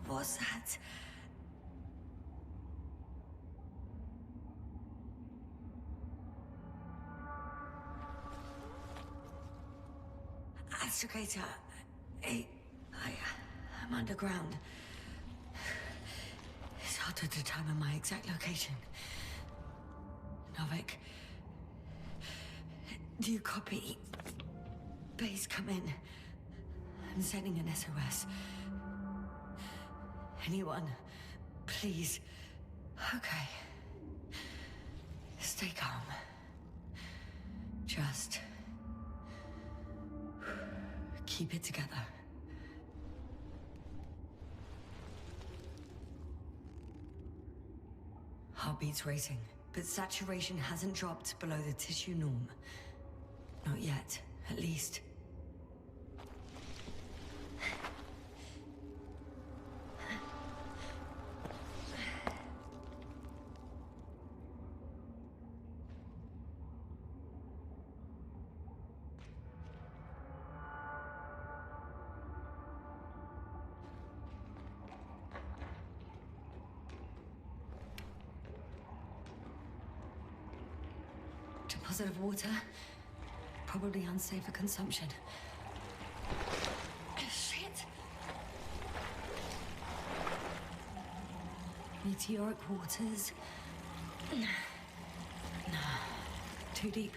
was that? Astrogator, I'm underground. It's hard to determine my exact location. Novik, do you copy? Base, come in. I'm sending an SOS. Anyone, please. Okay. Stay calm. Just keep it together. Heartbeat's racing, but saturation hasn't dropped below the tissue norm. Not yet, at least. Deposit of water, probably unsafe for consumption. Shit! Meteoric waters. No, too deep.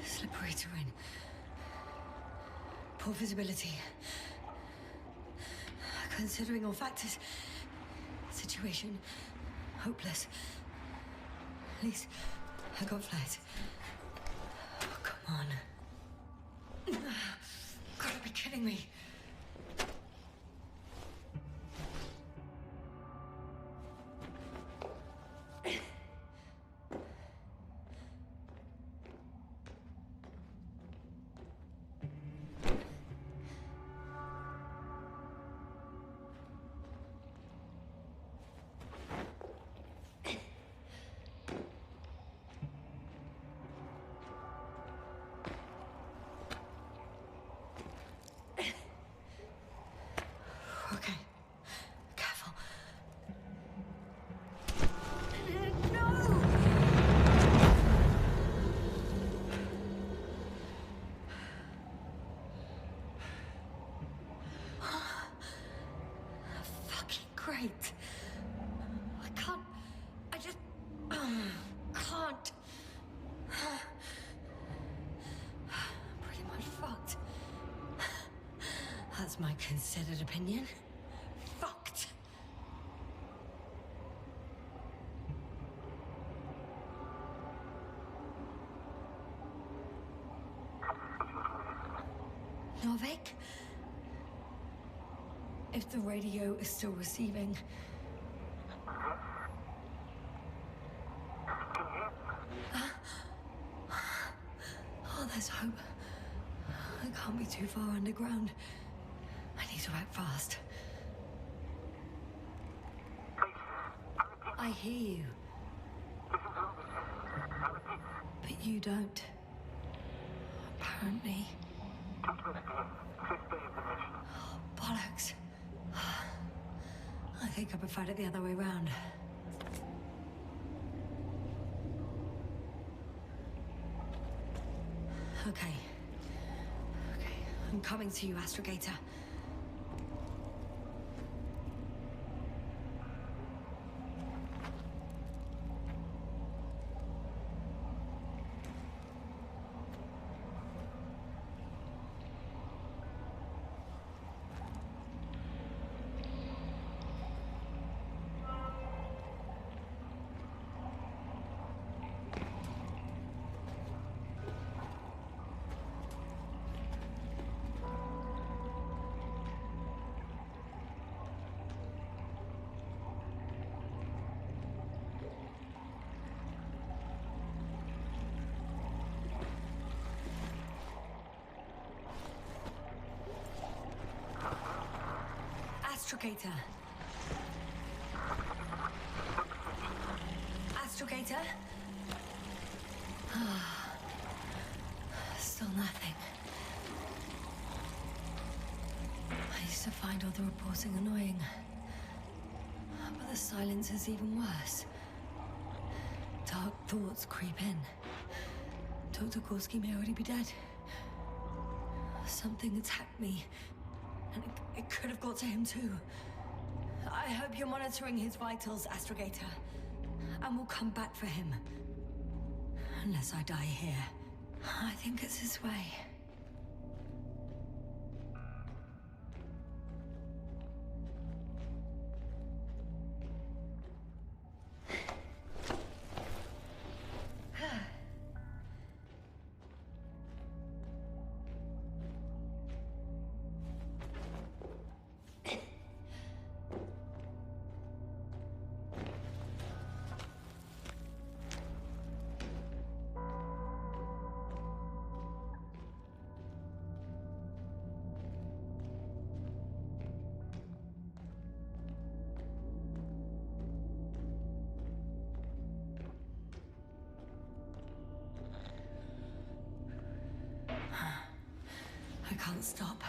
Slippery terrain. Poor visibility. Considering all factors, situation hopeless. At least I got flight. Oh, come on. Gotta be kidding me. Okay. Careful. No! Fucking great. I just can't. Pretty much fucked. That's my considered opinion. Fucked. Novik? If the radio is still receiving. Oh, there's hope. I can't be too far underground. I need to act fast. I hear you. But you don't. Apparently. Oh, bollocks. I think I preferred it the other way round. Okay. I'm coming to you, Astrogator. Astrogator. Astrogator? Still nothing. used to find all the reporting annoying. But the silence is even worse. Dark thoughts creep in. Dr. Gorski may already be dead. Something attacked me, and it could have got to him too. I hope you're monitoring his vitals, Astrogator, and we'll come back for him. Unless I die here. I think it's his way. I can't stop.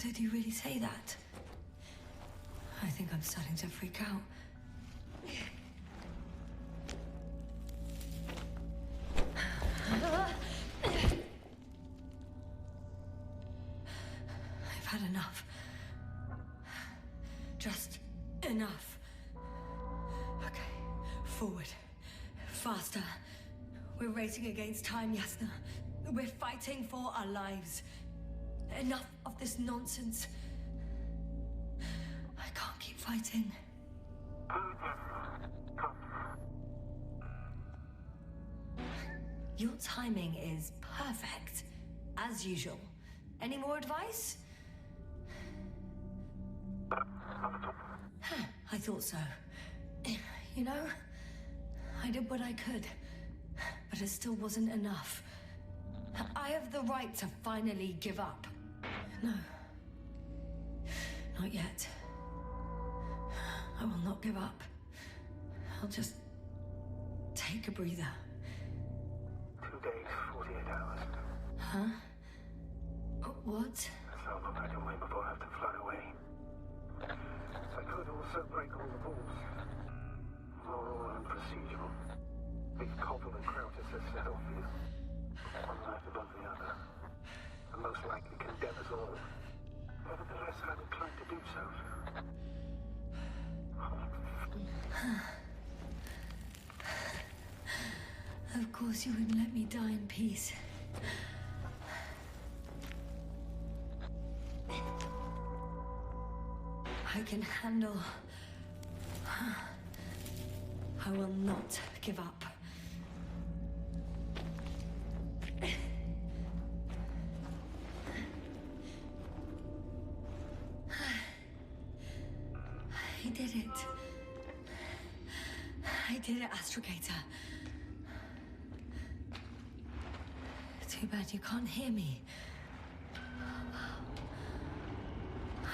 Did you really say that? I think I'm starting to freak out. I've had enough. Just enough. Okay, forward. Faster. We're racing against time, Yasna. We're fighting for our lives. Enough of this nonsense. I can't keep fighting. Your timing is perfect, as usual. Any more advice? I thought so. You know, I did what I could, but it still wasn't enough. I have the right to finally give up. No. Not yet. I will not give up. I'll just take a breather. 2 days, 48 hours. Huh? What? So I can wait before I have to fly away. I could also break all the rules. Moral and procedural. Big Koval and Krautis have set off you. One life above the other. And most likely condemn us all. Nevertheless, I'm inclined to do so. Of course you wouldn't let me die in peace. I can handle. I will not give up. I did it. I did it, Astrogator. Too bad you can't hear me.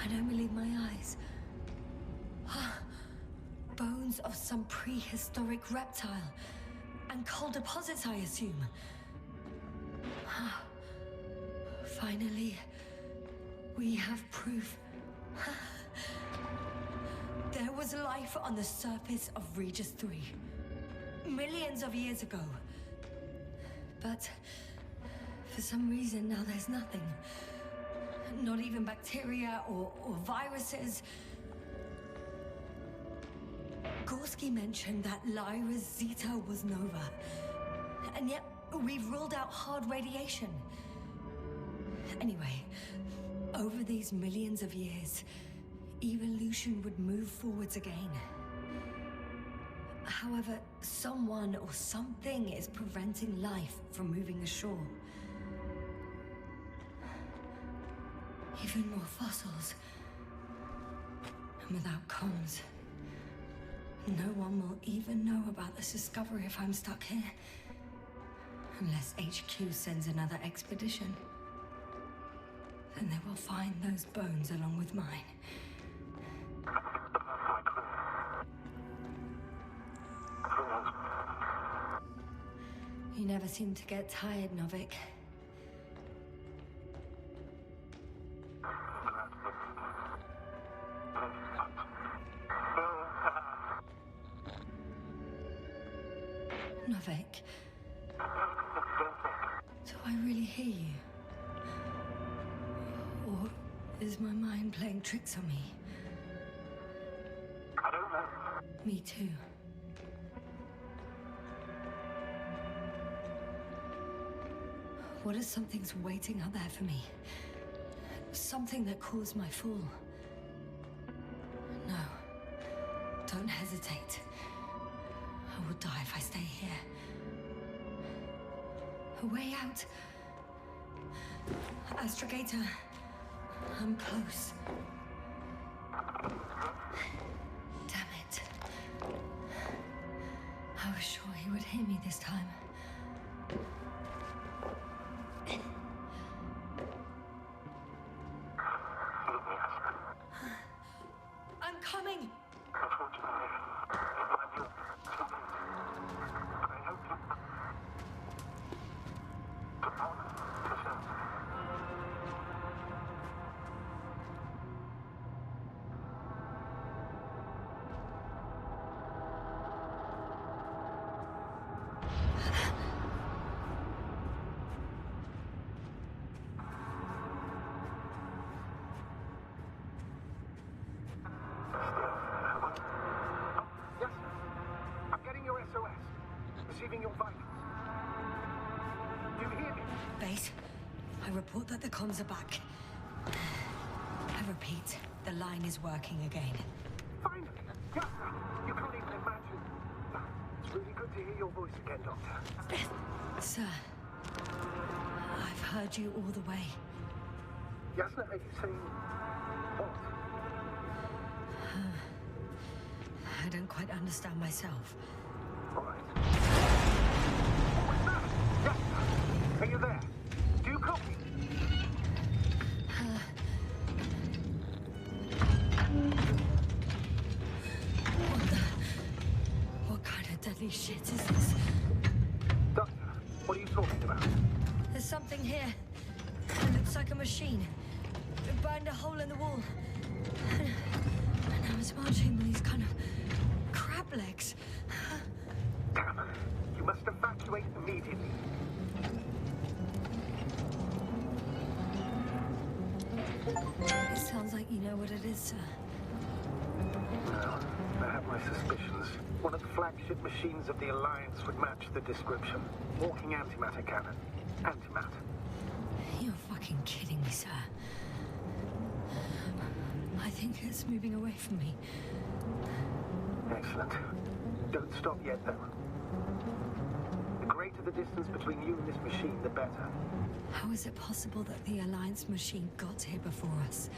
I don't believe my eyes. Bones of some prehistoric reptile. And coal deposits, I assume. Finally, we have proof. There was life on the surface of Regis 3. Millions of years ago. But for some reason now there's nothing. Not even bacteria or viruses. Gorski mentioned that Lyra's Zeta was nova. And yet we've ruled out hard radiation. Anyway, over these millions of years, evolution would move forwards again. However, someone or something is preventing life from moving ashore. Even more fossils. And without comms, no one will even know about this discovery if I'm stuck here. Unless HQ sends another expedition. Then they will find those bones along with mine. You never seem to get tired, Novik. Novik. Do I really hear you? Or is my mind playing tricks on me? I don't know. Me too. What if something's waiting out there for me? Something that caused my fall? No. Don't hesitate. I will die if I stay here. A way out. Astrogator. I'm close. Damn it. I was sure he would hear me this time. I'm coming! Receiving your vitals. Do you hear me? Base, I report that the comms are back. I repeat, the line is working again. Finally! Yeah, you can't even imagine. It's really good to hear your voice again, Doctor. Sir, I've heard you all the way. Yasna, are you saying what? I don't quite understand myself. All right. Yes. Are you there? Do you copy? What kind of deadly shit is this? Doctor, what are you talking about? There's something here. It looks like a machine. It burned a hole in the wall. And now it's marching with these kind of crab legs. Damn. You must evacuate immediately. It sounds like you know what it is, sir. No, I have my suspicions. One of the flagship machines of the Alliance would match the description. Walking antimatter cannon. Antimatter. You're fucking kidding me, sir. I think it's moving away from me. Excellent. Don't stop yet, though. The greater the distance between you and this machine, the better. How is it possible that the Alliance machine got here before us?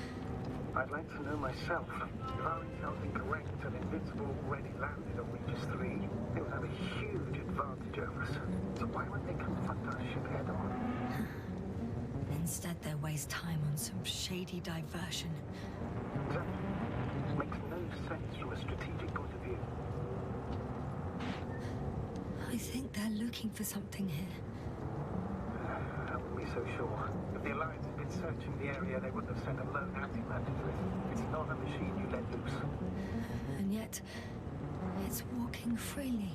I'd like to know myself. If our intel's incorrect and Invincible already landed on Regis 3, they would have a huge advantage over us. So why won't they confront our ship head on? Instead, they waste time on some shady diversion. Exactly. Makes no sense from a strategic point of view. I think they're looking for something here. I wouldn't be so sure. If the Alliance had been searching the area, they wouldn't have sent a lone antimatter to it. It's not a machine you let loose. And yet, it's walking freely.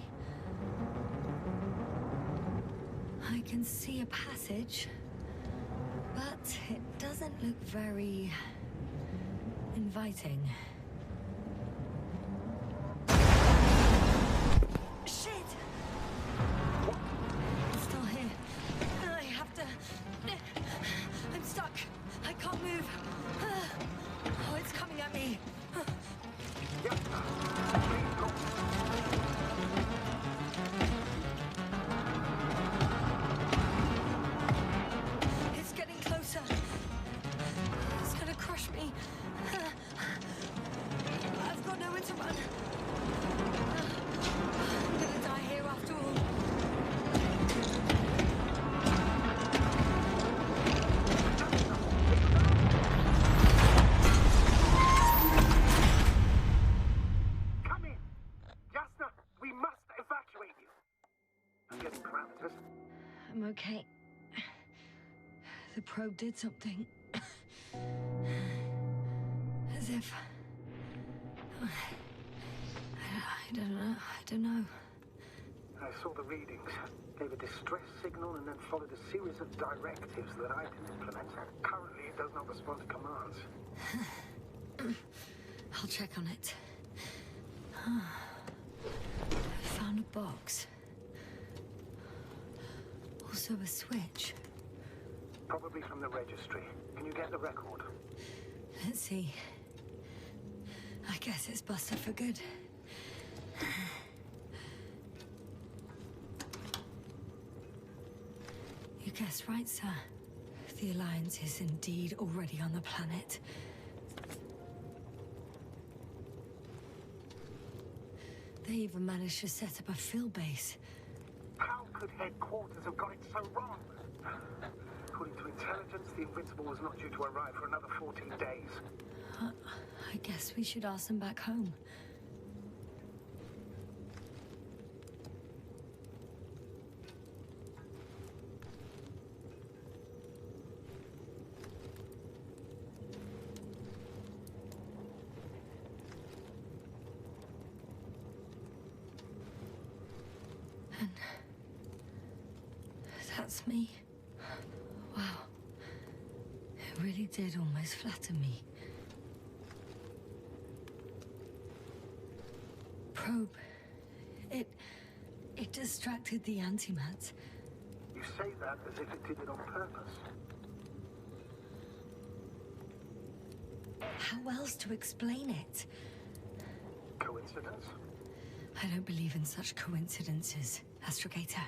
I can see a passage, but it doesn't look very inviting. Shit! It's still here. I have to... I'm stuck. I can't move. Oh, it's coming at me. Yep. Please go. It's getting closer. It's gonna crush me. I've got nowhere to run. I'm gonna die here after all. Come in. Yasna, we must evacuate you. I'm getting parameters. I'm okay. The probe did something. As if... I don't know. I saw the readings, gave a distress signal, and then followed a series of directives that I didn't implement. Currently, it does not respond to commands. I'll check on it. I found a box. Also a switch. Probably from the registry. Can you get the record? Let's see. I guess it's busted for good. You guessed right, sir. The Alliance is indeed already on the planet. They even managed to set up a field base. How could headquarters have got it so wrong? According to intelligence, the Invincible was not due to arrive for another 14 days. I guess we should ask them back home. And that's me. Wow. It really did almost flatter me. Probe. It distracted the antimats. You say that as if it did it on purpose. How else to explain it? Coincidence? I don't believe in such coincidences, Astrogator.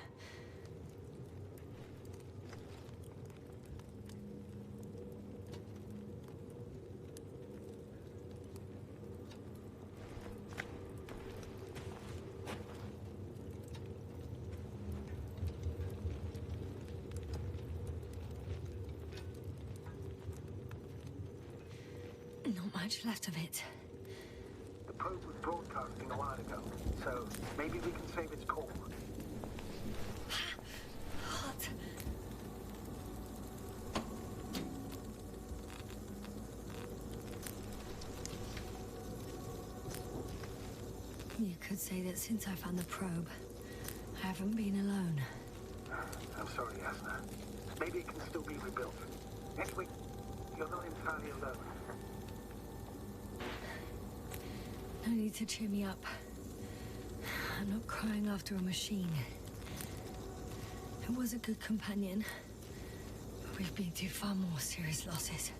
Not much left of it. The probe was broadcasting a while ago, so maybe we can save its call. What? You could say that since I found the probe, I haven't been alone. I'm sorry, Asna. Maybe it can still be rebuilt. Anyway, you're not entirely alone. No need to cheer me up. I'm not crying after a machine. It was a good companion, but we've been through far more serious losses.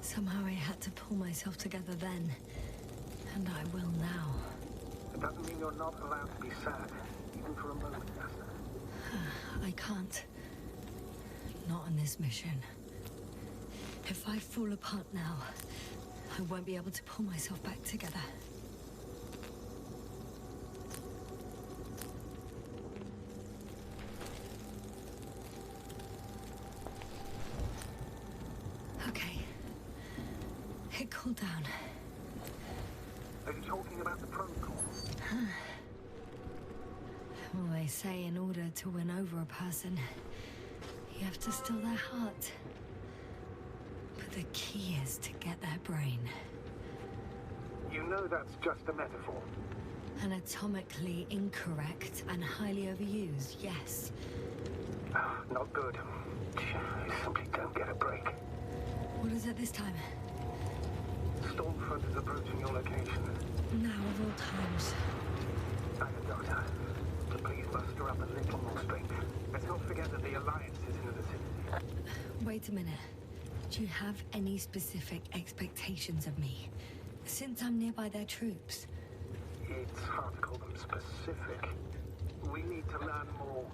Somehow I had to pull myself together then, and I will now. It doesn't mean you're not allowed to be sad, even for a moment, Asna. I can't. Not on this mission. If I fall apart now, I won't be able to pull myself back together. Okay. It cooled down. Are you talking about the probe call? Well, they say in order to win over a person, you have to steal their heart. But the key is to get their brain. You know that's just a metaphor. Anatomically incorrect and highly overused, yes. Not good. You simply don't get a break. What is it this time? Stormfront is approaching your location. Now of all times. I'm a doctor. So please muster up a little more strength. Let's not forget that the Alliance is in the vicinity. Wait a minute. Do you have any specific expectations of me? Since I'm nearby their troops. It's hard to call them specific. We need to learn more.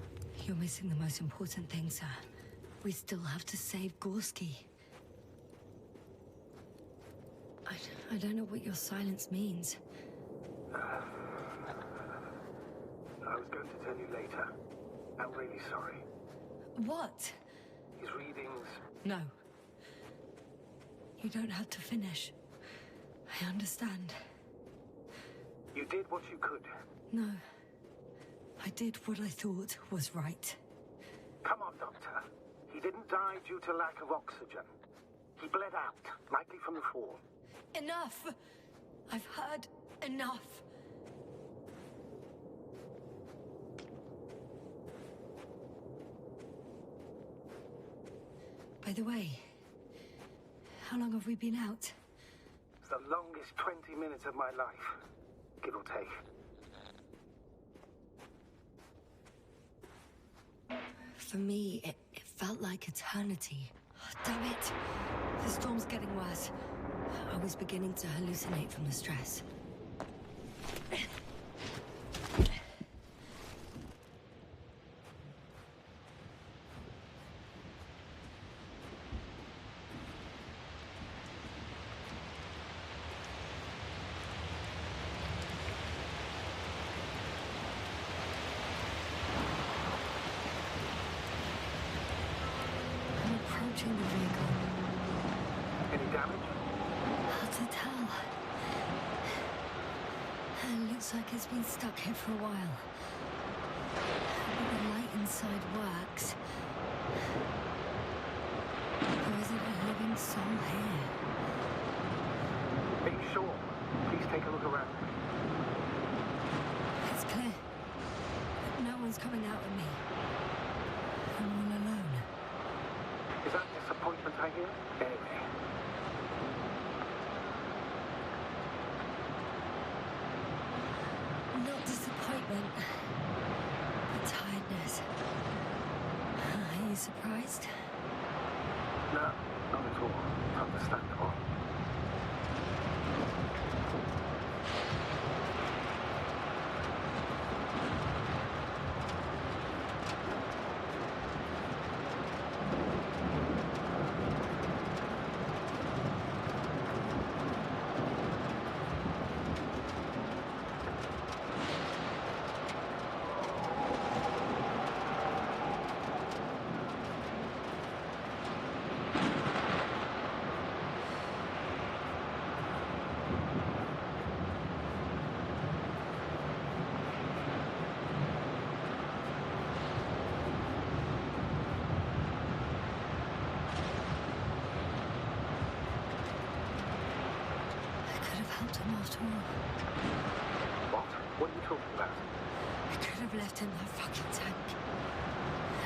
You're missing the most important thing, sir. We still have to save Gorski. I don't know what your silence means. I was going to tell you later. I'm really sorry. What? His readings... No. You don't have to finish. I understand. You did what you could. No. I did what I thought was right. Come on, Doctor. He didn't die due to lack of oxygen. He bled out, likely from the fall. Enough! I've heard enough. By the way, how long have we been out? It's the longest 20 minutes of my life, give or take. For me, it felt like eternity. Oh, damn it! The storm's getting worse. I was beginning to hallucinate from the stress. The vehicle. Any damage? Hard to tell. It looks like it's been stuck here for a while. But the light inside works. There isn't a living soul here. Are you sure? Please take a look around. It's clear. No one's coming out at me. I'm all alone. Is that disappointment I hear? Anyway. Not disappointment, but tiredness. Are you surprised? No, not at all. Understandable. What are you talking about? I could have left him that fucking tank.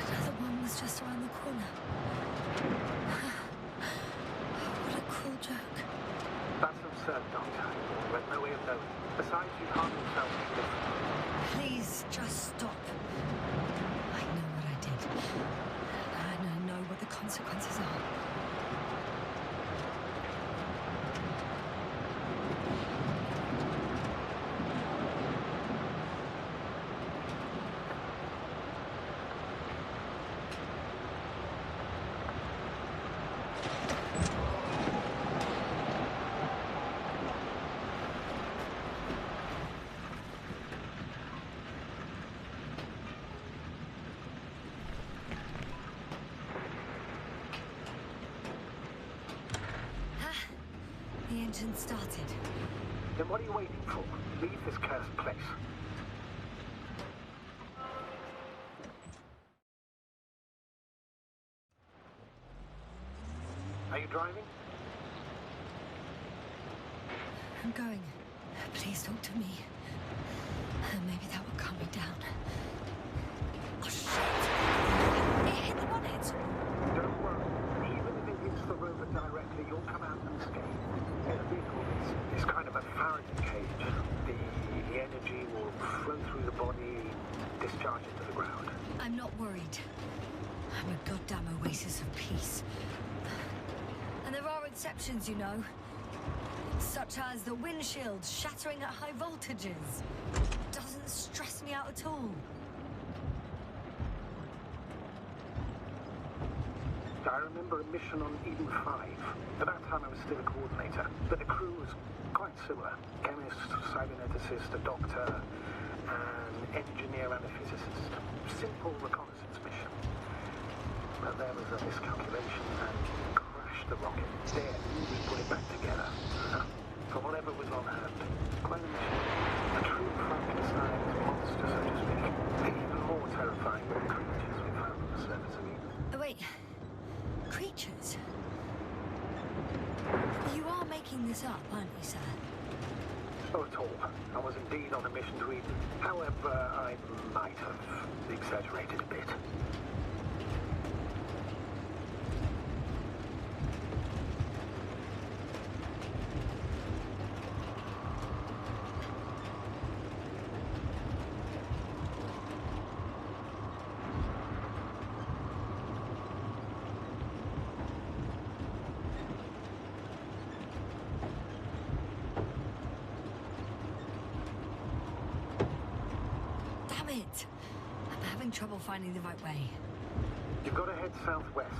Another one was just around the corner. What a cruel joke. That's absurd, Doctor. You had no way of knowing. Besides, you can't yourself be different. Please, just stop. I know what I did. And I know what the consequences are. The engine started. Then what are you waiting for? Leave this cursed place. Are you driving? I'm going. Please talk to me. Maybe that will calm me down. Oh, shit! It hit the bonnet! Don't worry. Even if it hits the rover directly, you'll come out unscathed. The vehicle is kind of a Faraday cage. The energy will flow through the body, discharge into the ground. I'm not worried. I'm a goddamn oasis of peace. And there are exceptions, you know. Such as the windshield shattering at high voltages. Doesn't stress me out at all. I remember a mission on Eden 5. At that time I was still a coordinator, but the crew was quite similar. Chemist, cyberneticist, a doctor, an engineer and a physicist. Simple reconnaissance mission. But there was a miscalculation and crashed the rocket. There, we put it back together. For whatever was on hand. Quite a mission. A true Frankenstein monster, so to speak. Even more terrifying than the creatures we found on the surface of Eden. Oh, wait. Creatures? You are making this up, aren't you, sir? Not at all. I was indeed on a mission to Eden. However, I might have exaggerated a bit. it! I'm having trouble finding the right way. You've got to head southwest.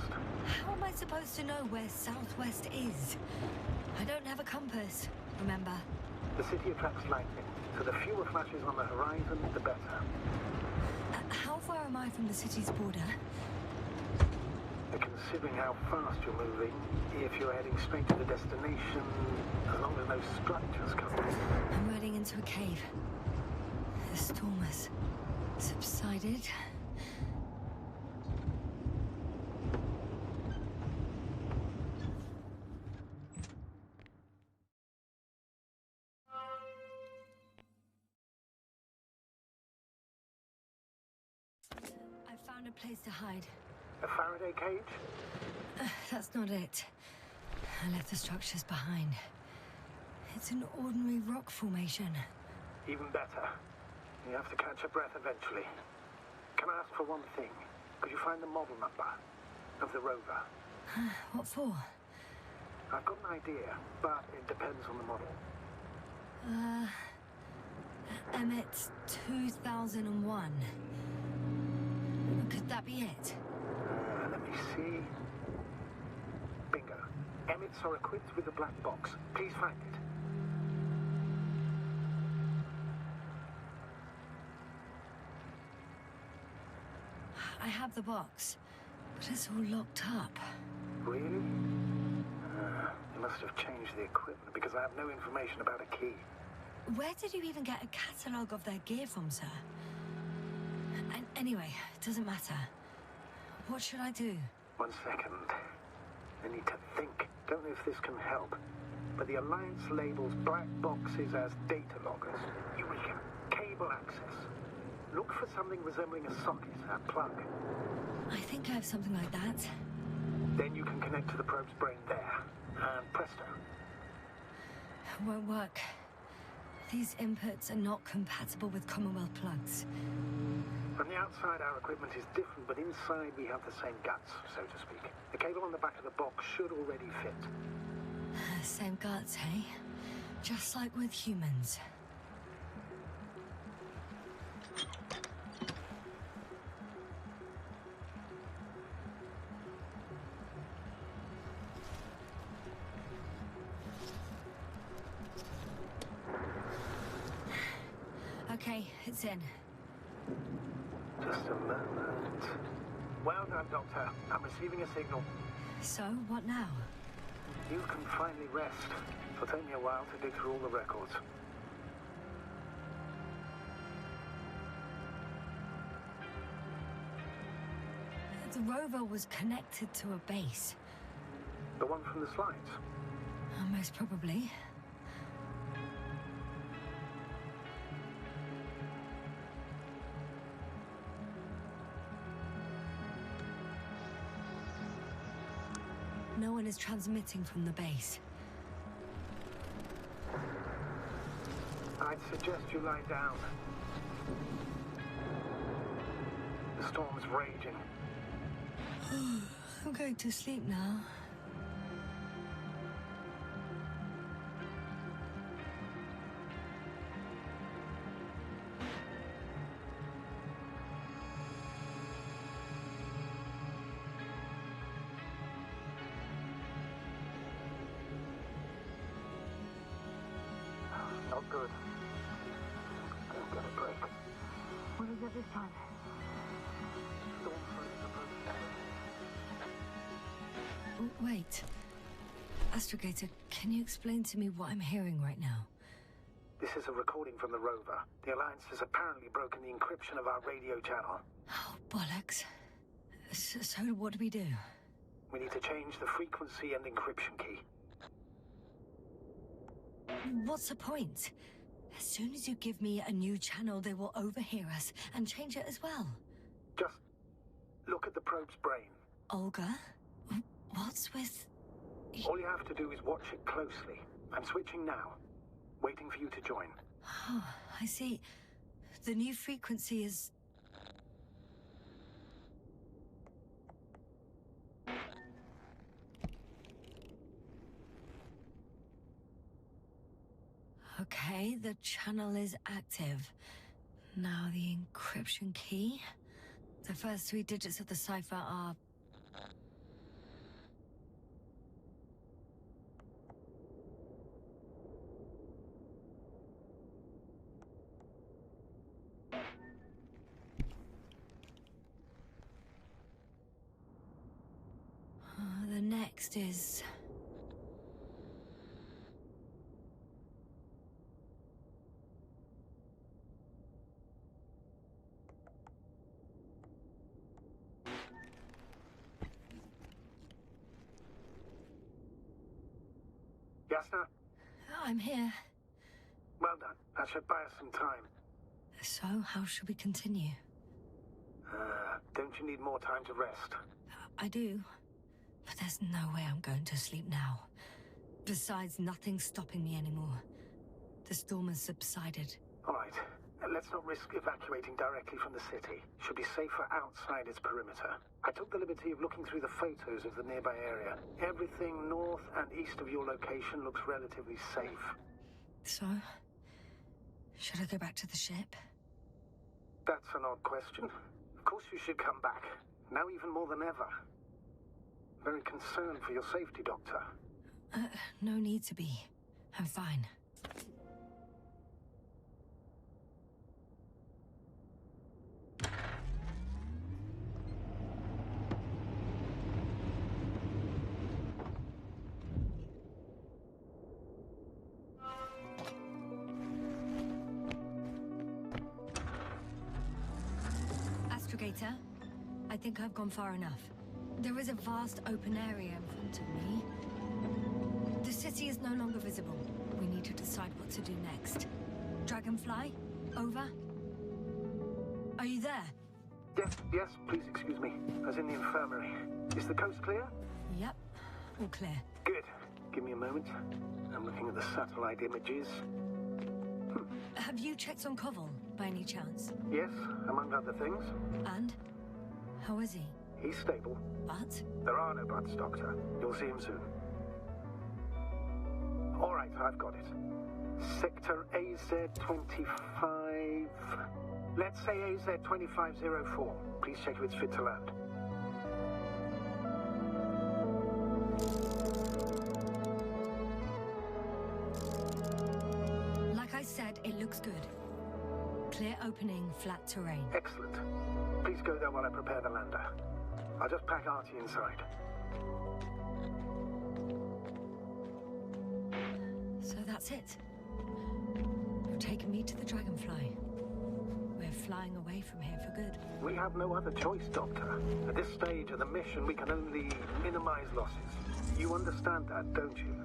How am I supposed to know where southwest is? I don't have a compass, remember? The city attracts lightning, so the fewer flashes on the horizon, the better. How far am I from the city's border? Considering how fast you're moving, if you're heading straight to the destination, as long as no structures come. I'm riding into a cave. The storm has subsided. I found a place to hide. A Faraday cage? That's not it. I left the structures behind. It's an ordinary rock formation. Even better. You have to catch your breath eventually. Can I ask for one thing? Could you find the model number of the rover? What for? I've got an idea, but it depends on the model. Emmet 2001. Could that be it? Let me see. Bingo. Emmets are equipped with a black box. Please find it. I have the box, but it's all locked up. Really? You must have changed the equipment because I have no information about a key. Where did you even get a catalogue of their gear from, sir? And anyway, it doesn't matter. What should I do? 1 second. I need to think. Don't know if this can help, but the Alliance labels black boxes as data loggers. Eureka. Cable access. Look for something resembling a socket, a plug. I think I have something like that. Then you can connect to the probe's brain there. And presto. Won't work. These inputs are not compatible with Commonwealth plugs. From the outside, our equipment is different, but inside we have the same guts, so to speak. The cable on the back of the box should already fit. Same guts, hey? Just like with humans. Okay, it's in. Just a moment. Well done, Doctor. I'm receiving a signal. So, what now? You can finally rest. It'll take me a while to dig through all the records. The rover was connected to a base. The one from the slides? Most probably. No one is transmitting from the base. I'd suggest you lie down. The storm's raging. I'm going to sleep now. Not good. Don't get a break. What is it this time? Storm front is approaching. Oh, wait. Astrogator, can you explain to me what I'm hearing right now? This is a recording from the rover. The Alliance has apparently broken the encryption of our radio channel. Oh, bollocks. So what do we do? We need to change the frequency and encryption key. What's the point? As soon as you give me a new channel, they will overhear us and change it as well. Just look at the probe's brain. Olga? What's with... All you have to do is watch it closely. I'm switching now. Waiting for you to join. Oh, I see. The new frequency is... Okay, the channel is active. Now the encryption key. The first 3 digits of the cipher are... The next is... Yes, sir? I'm here. Well done. That should buy us some time. So, how should we continue? Don't you need more time to rest? I do. But there's no way I'm going to sleep now. Besides, nothing's stopping me anymore. The storm has subsided. All right. Let's not risk evacuating directly from the city. Should be safer outside its perimeter. I took the liberty of looking through the photos of the nearby area. Everything north and east of your location looks relatively safe. So? Should I go back to the ship? That's an odd question. Of course you should come back. Now even more than ever. Very concerned for your safety, Doctor. No need to be. I'm fine. Astrogator, I think I've gone far enough. There is a vast open area in front of me. The city is no longer visible. We need to decide what to do next. Dragonfly, over. Are you there? Yes, please excuse me. I was in the infirmary. Is the coast clear? Yep, all clear. Good. Give me a moment. I'm looking at the satellite images. Have you checked on Koval, by any chance? Yes, among other things. And? How is he? He's stable. But? There are no buts, Doctor. You'll see him soon. All right, I've got it. Sector AZ-25... Let's say AZ-2504. Please check if it's fit to land. Like I said, it looks good. Clear opening, flat terrain. Excellent. Please go there while I prepare the lander. I'll just pack Artie inside. So that's it. You're taking me to the Dragonfly. We're flying away from here for good. We have no other choice, Doctor. At this stage of the mission, we can only minimize losses. You understand that, don't you?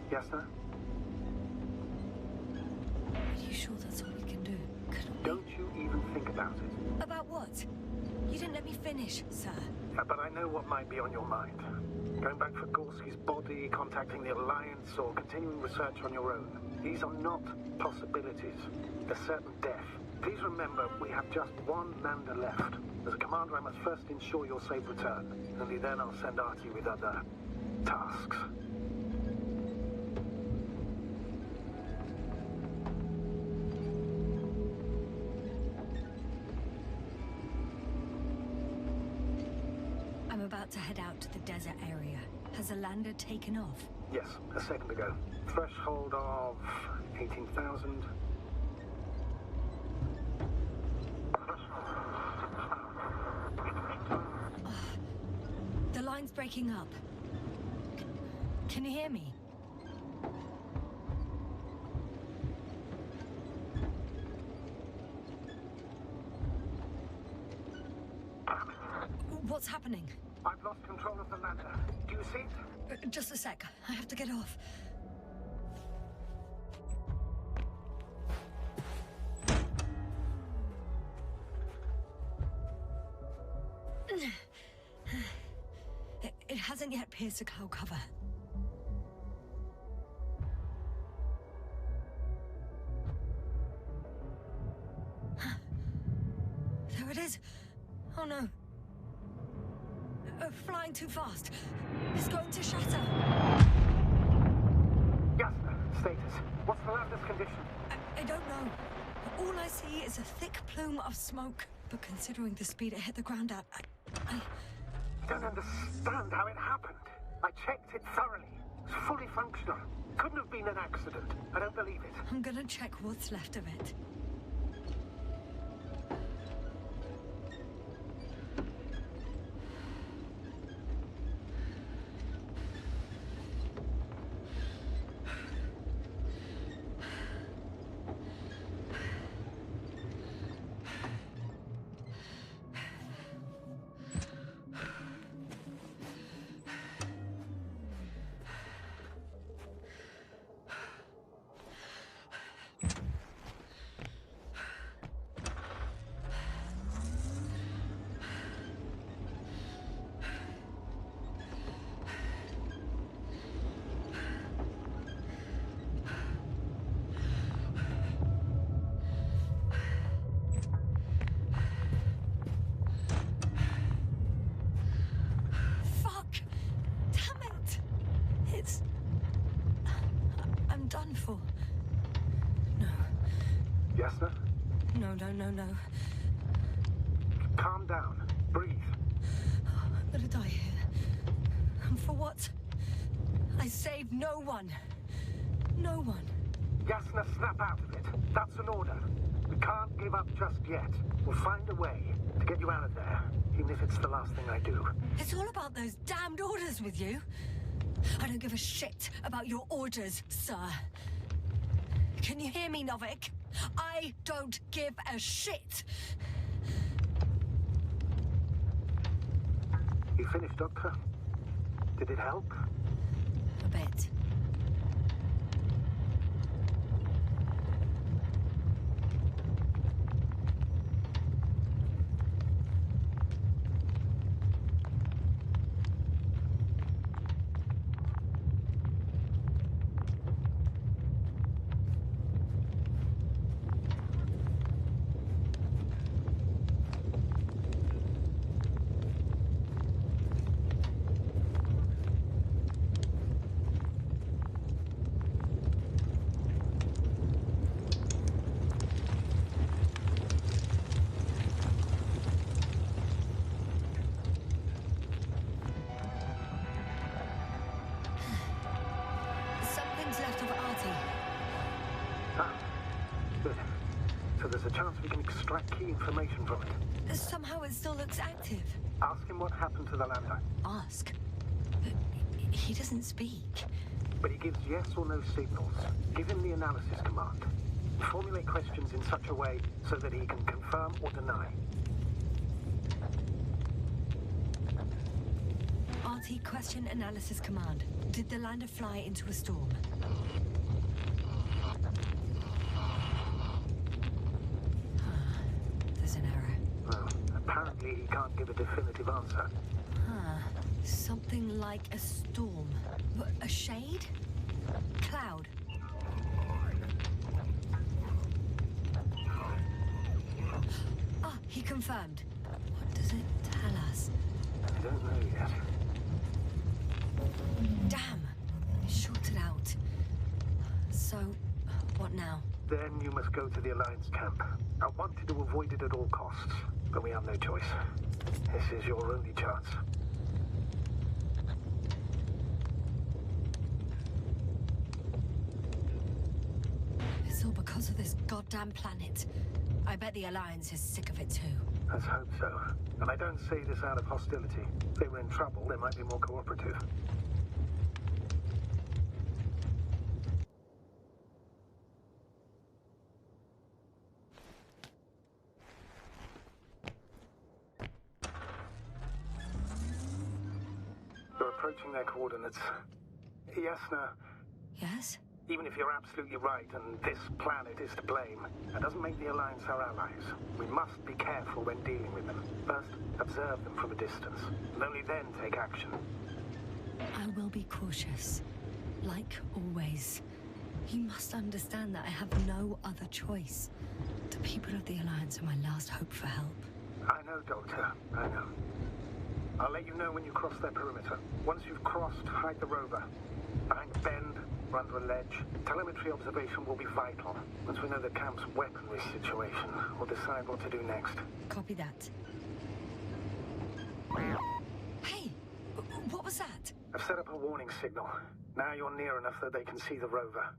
Yes, sir? Are you sure that's all we can do? Don't you even think about it. About what? You didn't let me finish, sir. But I know what might be on your mind. Going back for Gorski's body, contacting the Alliance, or continuing research on your own. These are not possibilities. They're certain death. Please remember, we have just one lander left. As a commander, I must first ensure your safe return. Only then I'll send Artie with other tasks. I'm about to head out to the desert area. Has the lander taken off? Yes, a second ago. Threshold of 18,000. The line's breaking up. Can you hear me? What's happening? I've lost control of the lander. Do you see it? Just a sec. I have to get off. It hasn't yet pierced the cloud cover. There it is. Oh no. Flying too fast. It's going to shatter. Yes, sir. Status. What's the lander's condition? I don't know. All I see is a thick plume of smoke. But considering the speed it hit the ground at, I don't understand how it happened. I checked it thoroughly. It's fully functional. Couldn't have been an accident. I don't believe it. I'm gonna check what's left of it. No. Calm down. Breathe. I'm gonna die here. And for what? I saved no one. No one. Yasna, snap out of it. That's an order. We can't give up just yet. We'll find a way to get you out of there, even if it's the last thing I do. It's all about those damned orders with you. I don't give a shit about your orders, sir. Can you hear me, Novik? I don't give a shit! You finished, Doctor? Did it help? A bit. Information from it. Somehow it still looks active. Ask him what happened to the lander. Ask? But he doesn't speak. But he gives yes or no signals. Give him the analysis command. Formulate questions in such a way so that he can confirm or deny. RT question analysis command. Did the lander fly into a storm? Apparently he can't give a definitive answer. Something like a storm. A shade? Cloud? He confirmed. What does it tell us? I don't know yet. Damn! It shorted out. So, what now? Then you must go to the Alliance camp. I wanted to avoid it at all costs, but we have no choice. This is your only chance. It's all because of this goddamn planet. I bet the Alliance is sick of it too. Let's hope so. And I don't say this out of hostility. If they were in trouble, they might be more cooperative. We're approaching their coordinates. Yasna. Yes? Even if you're absolutely right and this planet is to blame, that doesn't make the Alliance our allies. We must be careful when dealing with them. First, observe them from a distance, and only then take action. I will be cautious. Like always. You must understand that I have no other choice. The people of the Alliance are my last hope for help. I know, Doctor. I know. I'll let you know when you cross their perimeter. Once you've crossed, hide the rover. Behind the bend, Run to a ledge. Telemetry observation will be vital. Once we know the camp's weaponry situation, we'll decide what to do next. Copy that. Hey, what was that? I've set up a warning signal. Now you're near enough that they can see the rover.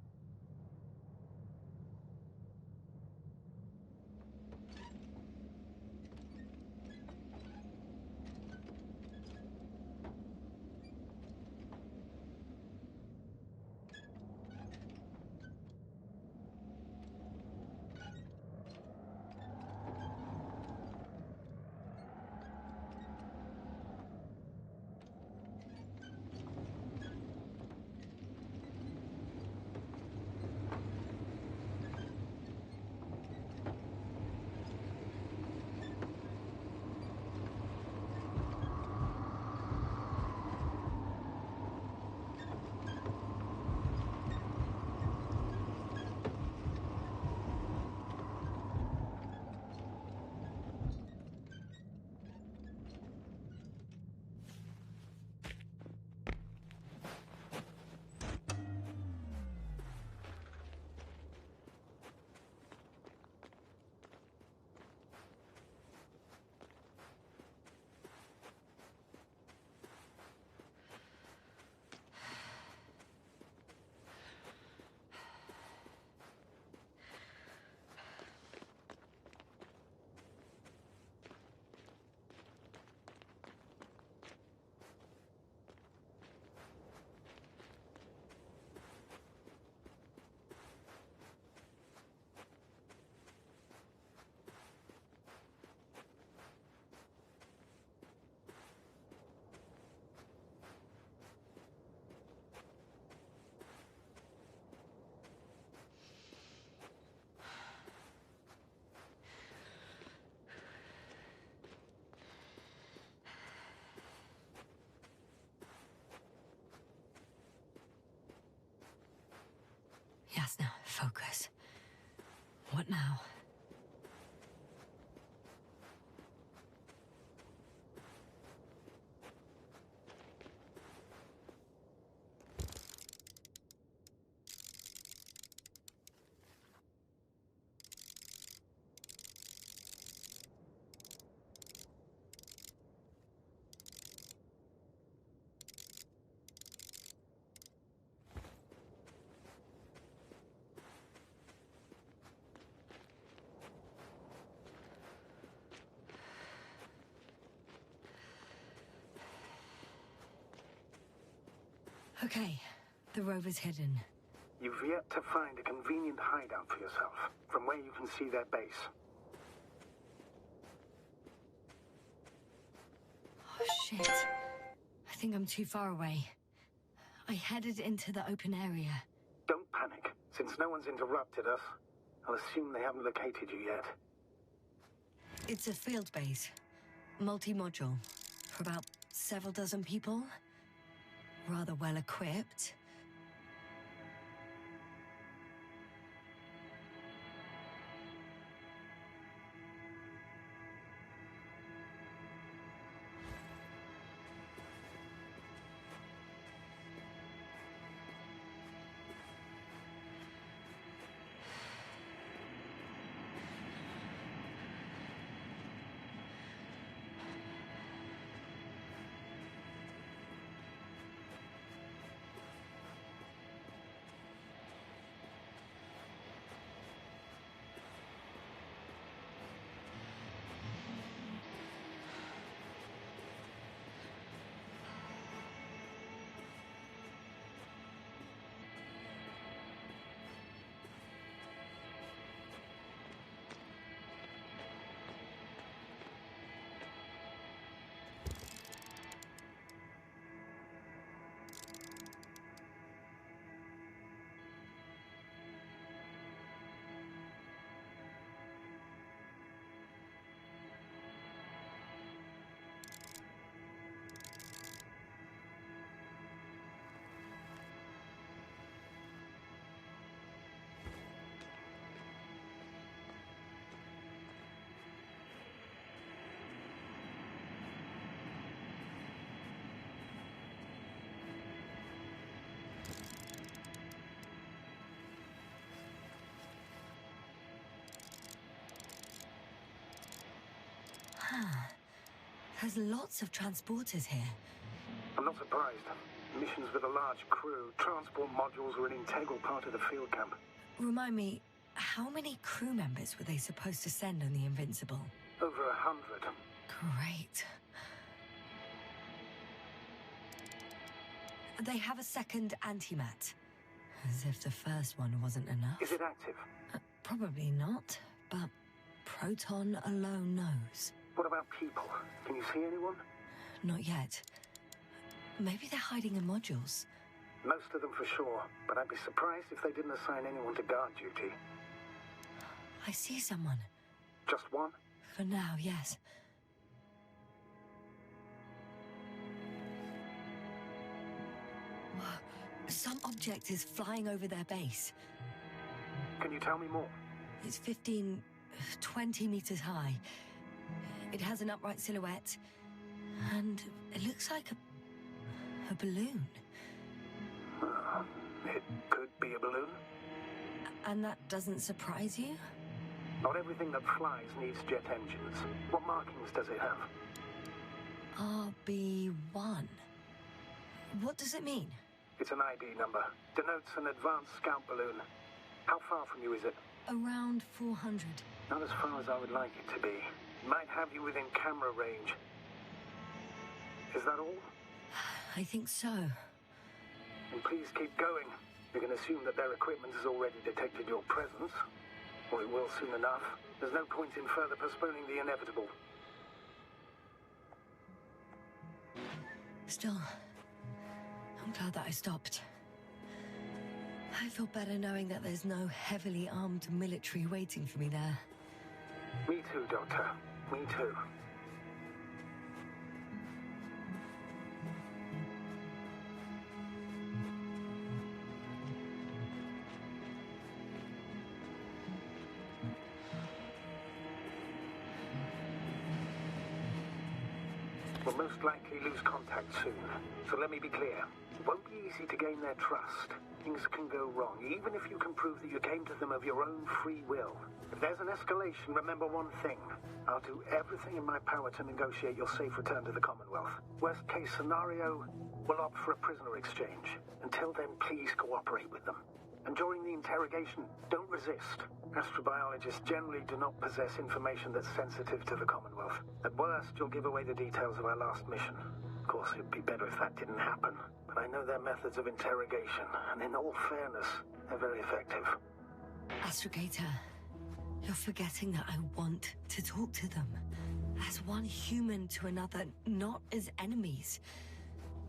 Yes, now, focus. What now? Okay, the rover's hidden. You've yet to find a convenient hideout for yourself, from where you can see their base. Oh, shit. I think I'm too far away. I headed into the open area. Don't panic. Since no one's interrupted us, I'll assume they haven't located you yet. It's a field base. Multi-module. For about several dozen people. Rather well equipped. There's lots of transporters here. I'm not surprised. Missions with a large crew, transport modules were an integral part of the field camp. Remind me, how many crew members were they supposed to send on the Invincible? Over 100. Great. They have a second antimat. As if the first one wasn't enough. Is it active? Probably not, but Proton alone knows. What about people? Can you see anyone? Not yet. Maybe they're hiding in modules. Most of them for sure, but I'd be surprised if they didn't assign anyone to guard duty. I see someone. Just one? For now, yes. Some object is flying over their base. Can you tell me more? It's 15, 20 meters high. It has an upright silhouette, and it looks like a balloon. It could be a balloon. And that doesn't surprise you? Not everything that flies needs jet engines. What markings does it have? RB1. What does it mean? It's an ID number. Denotes an advanced scout balloon. How far from you is it? Around 400. Not as far as I would like it to be. Might have you within camera range. Is that all? I think so. And please keep going. You can assume that their equipment has already detected your presence. Or it will soon enough. There's no point in further postponing the inevitable. Still, I'm glad that I stopped. I feel better knowing that there's no heavily armed military waiting for me there. Me too, Doctor. Me too. We'll most likely lose contact soon. So let me be clear. It won't be easy to gain their trust. Things can go wrong, even if you can prove that you came to them of your own free will. If there's an escalation, remember one thing. I'll do everything in my power to negotiate your safe return to the Commonwealth. Worst case scenario, we'll opt for a prisoner exchange. Until then, please cooperate with them. And during the interrogation, don't resist. Astrobiologists generally do not possess information that's sensitive to the Commonwealth. At worst, you'll give away the details of our last mission. Of course, it'd be better if that didn't happen. But I know their methods of interrogation, and in all fairness, they're very effective. Astrogator, you're forgetting that I want to talk to them. As one human to another, not as enemies.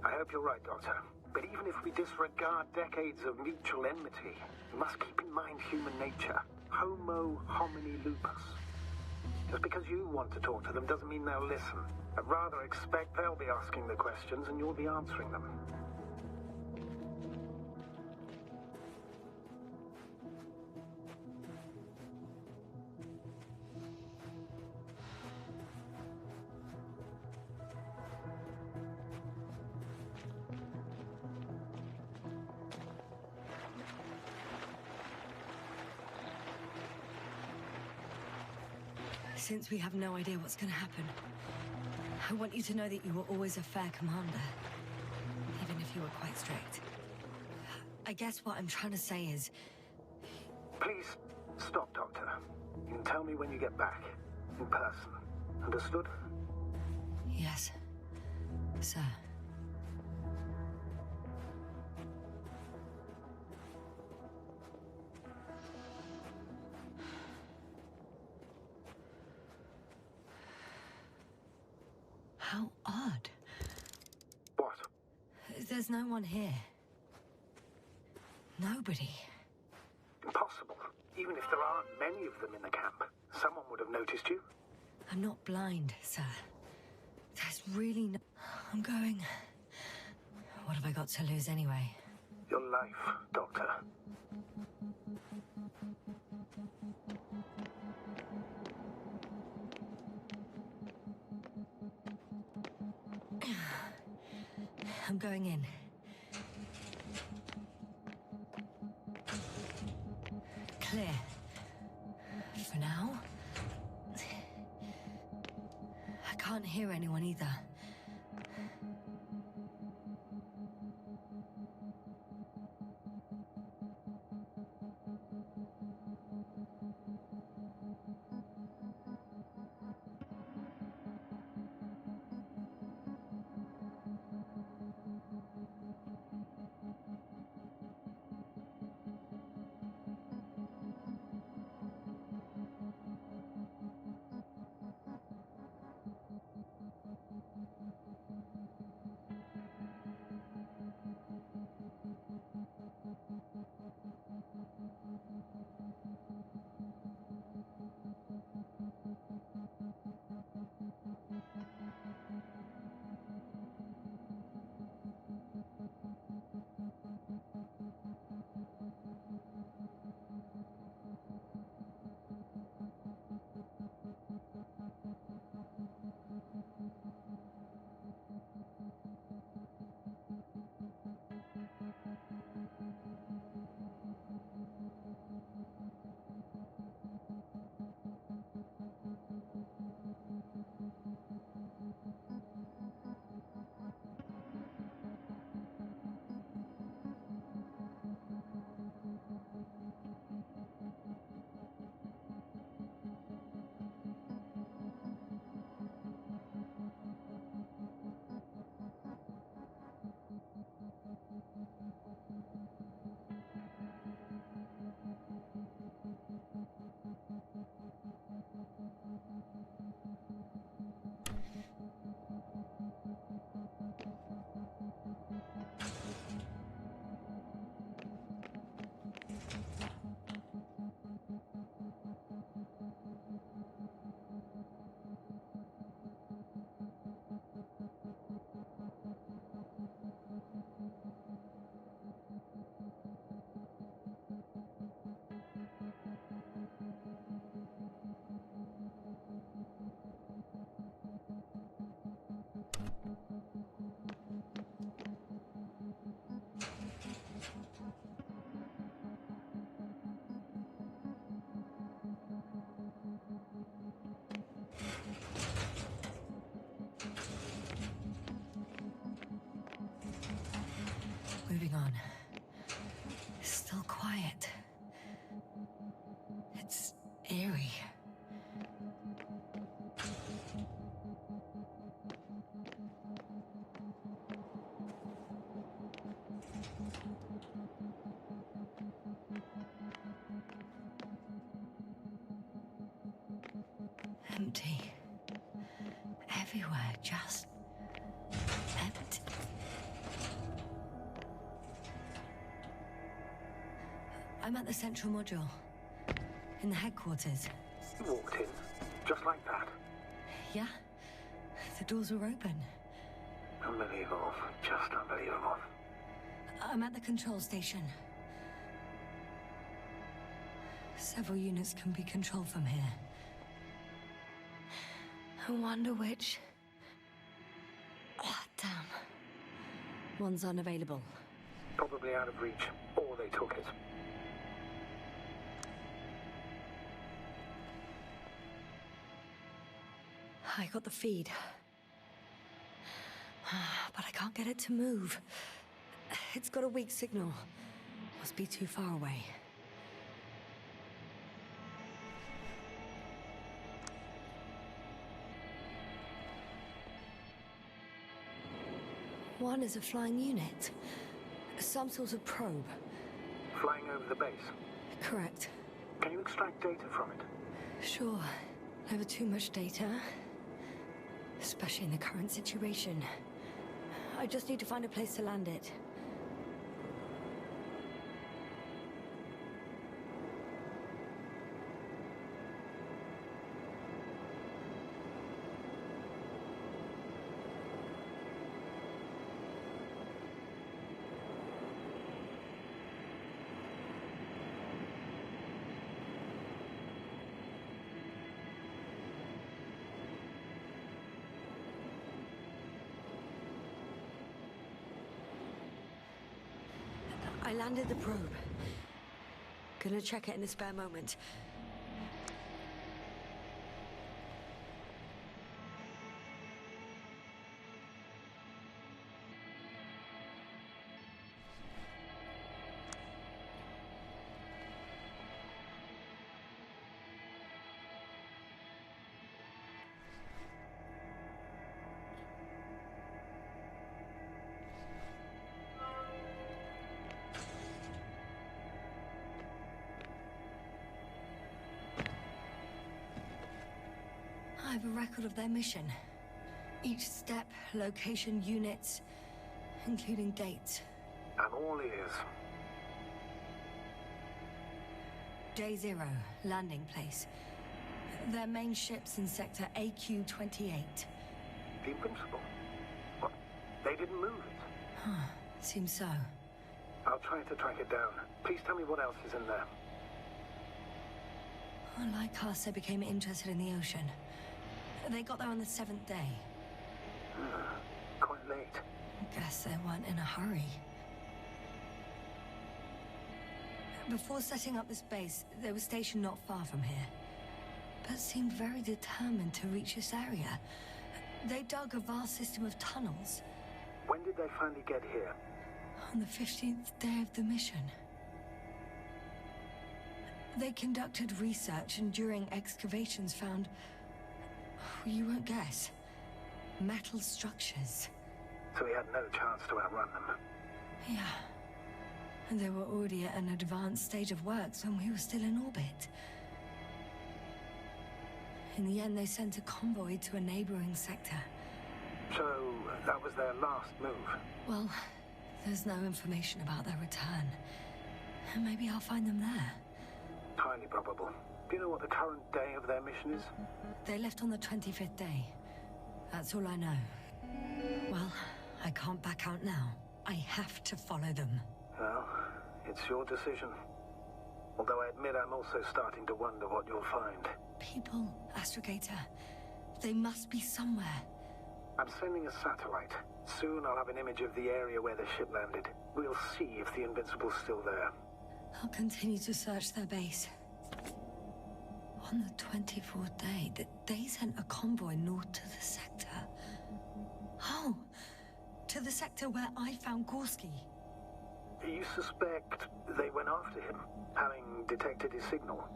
I hope you're right, Doctor. But even if we disregard decades of mutual enmity, we must keep in mind human nature. Homo homini lupus. Just because you want to talk to them doesn't mean they'll listen. I'd rather expect they'll be asking the questions and you'll be answering them. Since we have no idea what's going to happen, I want you to know that you were always a fair commander, even if you were quite strict. I guess what I'm trying to say is... Please, stop, Doctor. You can tell me when you get back, in person. Understood? Yes, sir. How odd. What? There's no one here. Nobody. Impossible. Even if there aren't many of them in the camp, someone would have noticed you. I'm not blind, sir. There's really no... I'm going... What have I got to lose anyway? Your life, Doctor. I'm going in. Clear. For now. hear anyone either. Moving on. Still quiet. It's eerie. Empty. Everywhere, just empty. I'm at the central module. In the headquarters. You walked in, just like that. Yeah? The doors were open. Unbelievable. Just unbelievable. I'm at the control station. Several units can be controlled from here. I wonder which... Oh, damn. One's unavailable. Probably out of reach, or they took it. I got the feed. But I can't get it to move. It's got a weak signal. Must be too far away. One is a flying unit. Some sort of probe. Flying over the base? Correct. Can you extract data from it? Sure. Never too much data. Especially in the current situation. I just need to find a place to land it. I landed the probe. Gonna check it in a spare moment. I have a record of their mission. Each step, location, units, including dates. I'm all ears. Day 0, landing place. Their main ship's in sector AQ-28. The Invincible? What? They didn't move it? Huh, seems so. I'll try to track it down. Please tell me what else is in there. Like us, they became interested in the ocean. They got there on the 7th day. Quite late. Guess they weren't in a hurry. Before setting up this base, they were stationed not far from here, but seemed very determined to reach this area. They dug a vast system of tunnels. When did they finally get here? On the 15th day of the mission. They conducted research and during excavations found, you won't guess, metal structures. So we had no chance to outrun them. Yeah. And they were already at an advanced stage of works when we were still in orbit. In the end, they sent a convoy to a neighboring sector. So, that was their last move? Well, there's no information about their return. Maybe I'll find them there. Highly probable. Do you know what the current day of their mission is? They left on the 25th day. That's all I know. Well, I can't back out now. I have to follow them. Well, it's your decision. Although I admit I'm also starting to wonder what you'll find. People, Astrogator. They must be somewhere. I'm sending a satellite. Soon I'll have an image of the area where the ship landed. We'll see if the Invincible's still there. I'll continue to search their base. On the 24th day, they sent a convoy north to the sector. Oh, to the sector where I found Gorski. You suspect they went after him, having detected his signal?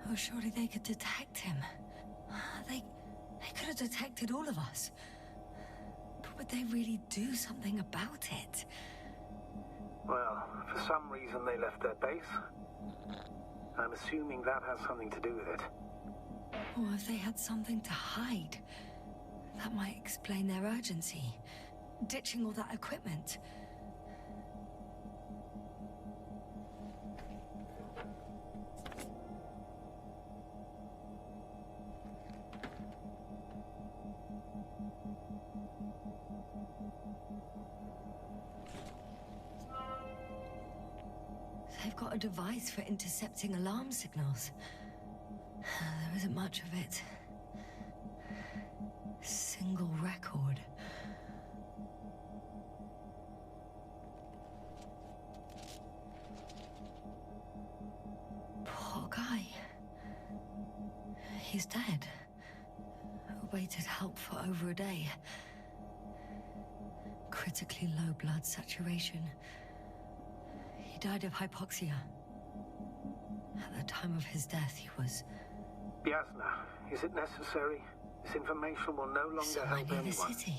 Oh, surely they could detect him. They could have detected all of us. But would they really do something about it? Well, for some reason they left their base. I'm assuming that has something to do with it. Or if they had something to hide. That might explain their urgency. Ditching all that equipment. They've got a device for intercepting alarm signals. There isn't much of it. Single record. Poor guy. He's dead. Waited help for over a day. Critically low blood saturation. He died of hypoxia. At the time of his death, he was... Yasna, is it necessary? This information will no longer help near anyone. the city.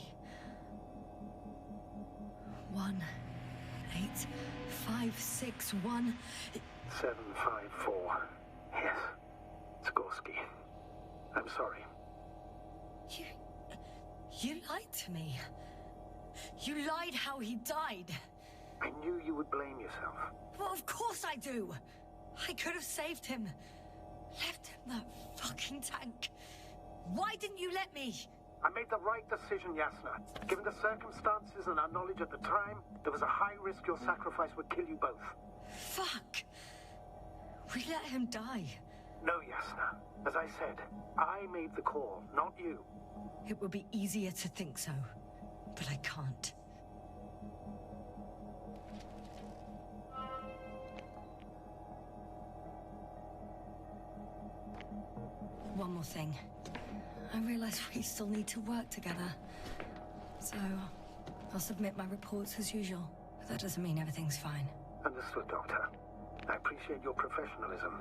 18561. 754. Yes. Skorsky. I'm sorry. You lied to me. You lied how he died. I knew you would blame yourself. Well, of course I do. I could have saved him. Left him that fucking tank. Why didn't you let me? I made the right decision, Yasna. Given the circumstances and our knowledge at the time, there was a high risk your sacrifice would kill you both. Fuck. We let him die. No, Yasna. As I said, I made the call, not you. It would be easier to think so, but I can't. One more thing. I realize we still need to work together. So, I'll submit my reports as usual. But that doesn't mean everything's fine. Understood, Doctor. I appreciate your professionalism.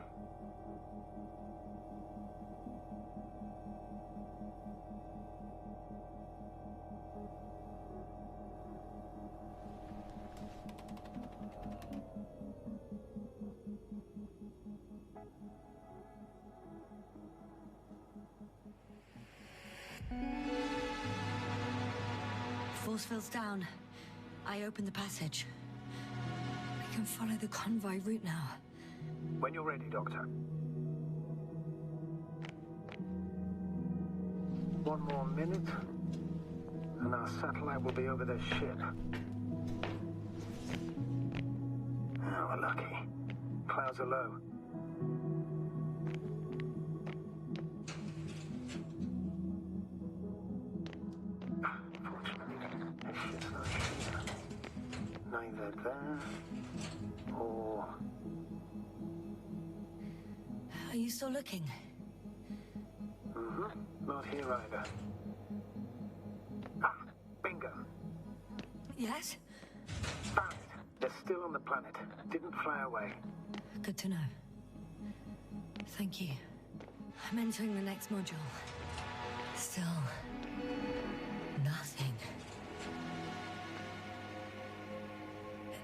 force field's down. I opened the passage. We can follow the convoy route now. When you're ready, Doctor. One more minute, and our satellite will be over their ship. Oh, we're lucky. Clouds are low. Fortunately, this ship's not here. Neither there, or... Are you still looking? Not here either. Ah, bingo. Yes? Found it. They're still on the planet. Didn't fly away. Good to know. Thank you. I'm entering the next module. Still... nothing.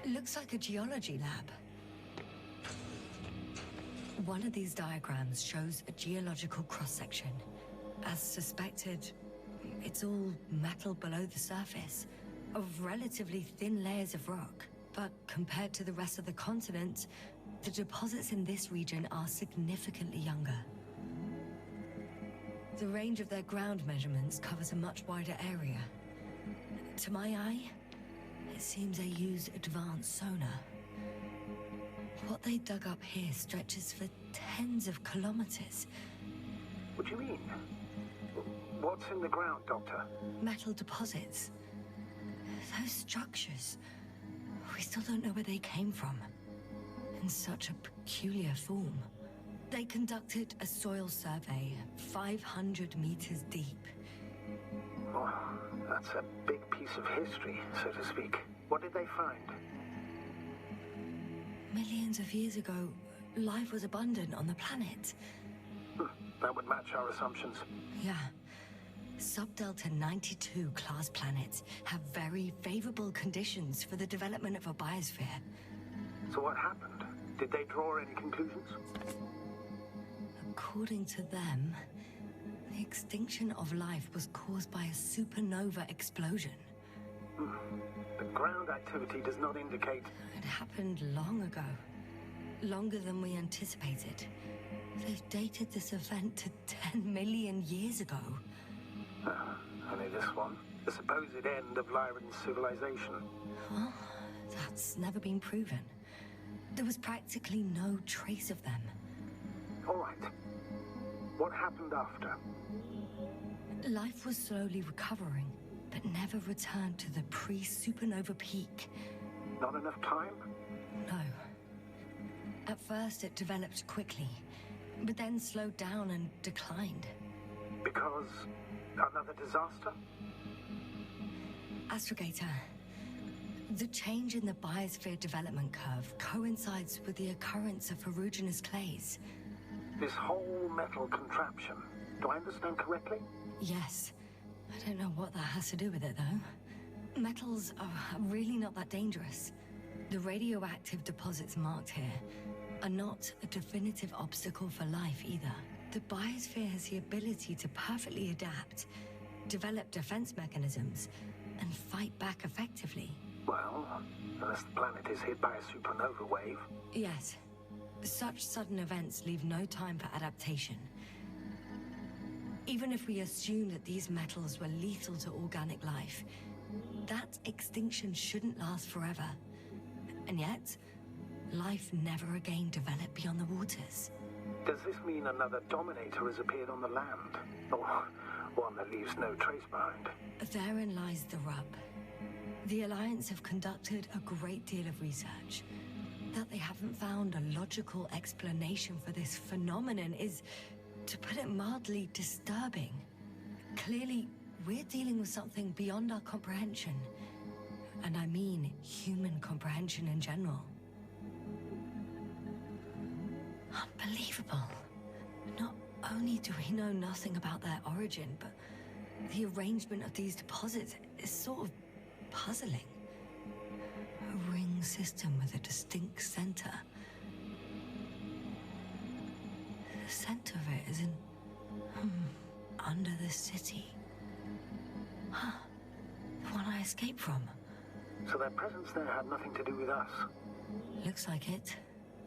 It looks like a geology lab. One of these diagrams shows a geological cross-section. As suspected, it's all metal below the surface, of relatively thin layers of rock. But compared to the rest of the continent, the deposits in this region are significantly younger. The range of their ground measurements covers a much wider area. To my eye, it seems they use advanced sonar. What they dug up here stretches for tens of kilometers. What do you mean? What's in the ground, Doctor? Metal deposits. Those structures. We still don't know where they came from. In such a peculiar form. They conducted a soil survey 500 meters deep. Oh, that's a big piece of history, so to speak. What did they find? Millions of years ago, life was abundant on the planet. That would match our assumptions. Yeah. Sub-Delta 92 class planets have very favorable conditions for the development of a biosphere. So what happened? Did they draw any conclusions? According to them, the extinction of life was caused by a supernova explosion. The ground activity does not indicate... It happened long ago. Longer than we anticipated. They've dated this event to 10 million years ago. Only this one. The supposed end of LIAN's civilization. Well, that's never been proven. There was practically no trace of them. All right. What happened after? Life was slowly recovering, but never returned to the pre-supernova peak. Not enough time? No. At first, it developed quickly, but then slowed down and declined. Because... another disaster? Astrogator, the change in the biosphere development curve coincides with the occurrence of ferruginous clays. This whole metal contraption, do I understand correctly? Yes. I don't know what that has to do with it, though. Metals are really not that dangerous. The radioactive deposits marked here are not a definitive obstacle for life either. The biosphere has the ability to perfectly adapt, develop defense mechanisms, and fight back effectively. Well, unless the planet is hit by a supernova wave. Yes. Such sudden events leave no time for adaptation. Even if we assume that these metals were lethal to organic life, that extinction shouldn't last forever. And yet, life never again developed beyond the waters. Does this mean another Dominator has appeared on the land? Or one that leaves no trace behind? Therein lies the rub. The Alliance have conducted a great deal of research. That they haven't found a logical explanation for this phenomenon is, to put it mildly, disturbing. Clearly, we're dealing with something beyond our comprehension. And I mean human comprehension in general. Unbelievable. Not only do we know nothing about their origin, but the arrangement of these deposits is sort of puzzling. A ring system with a distinct center. The center of it is in... under the city. Huh. The one I escape from. So their presence there had nothing to do with us. Looks like it.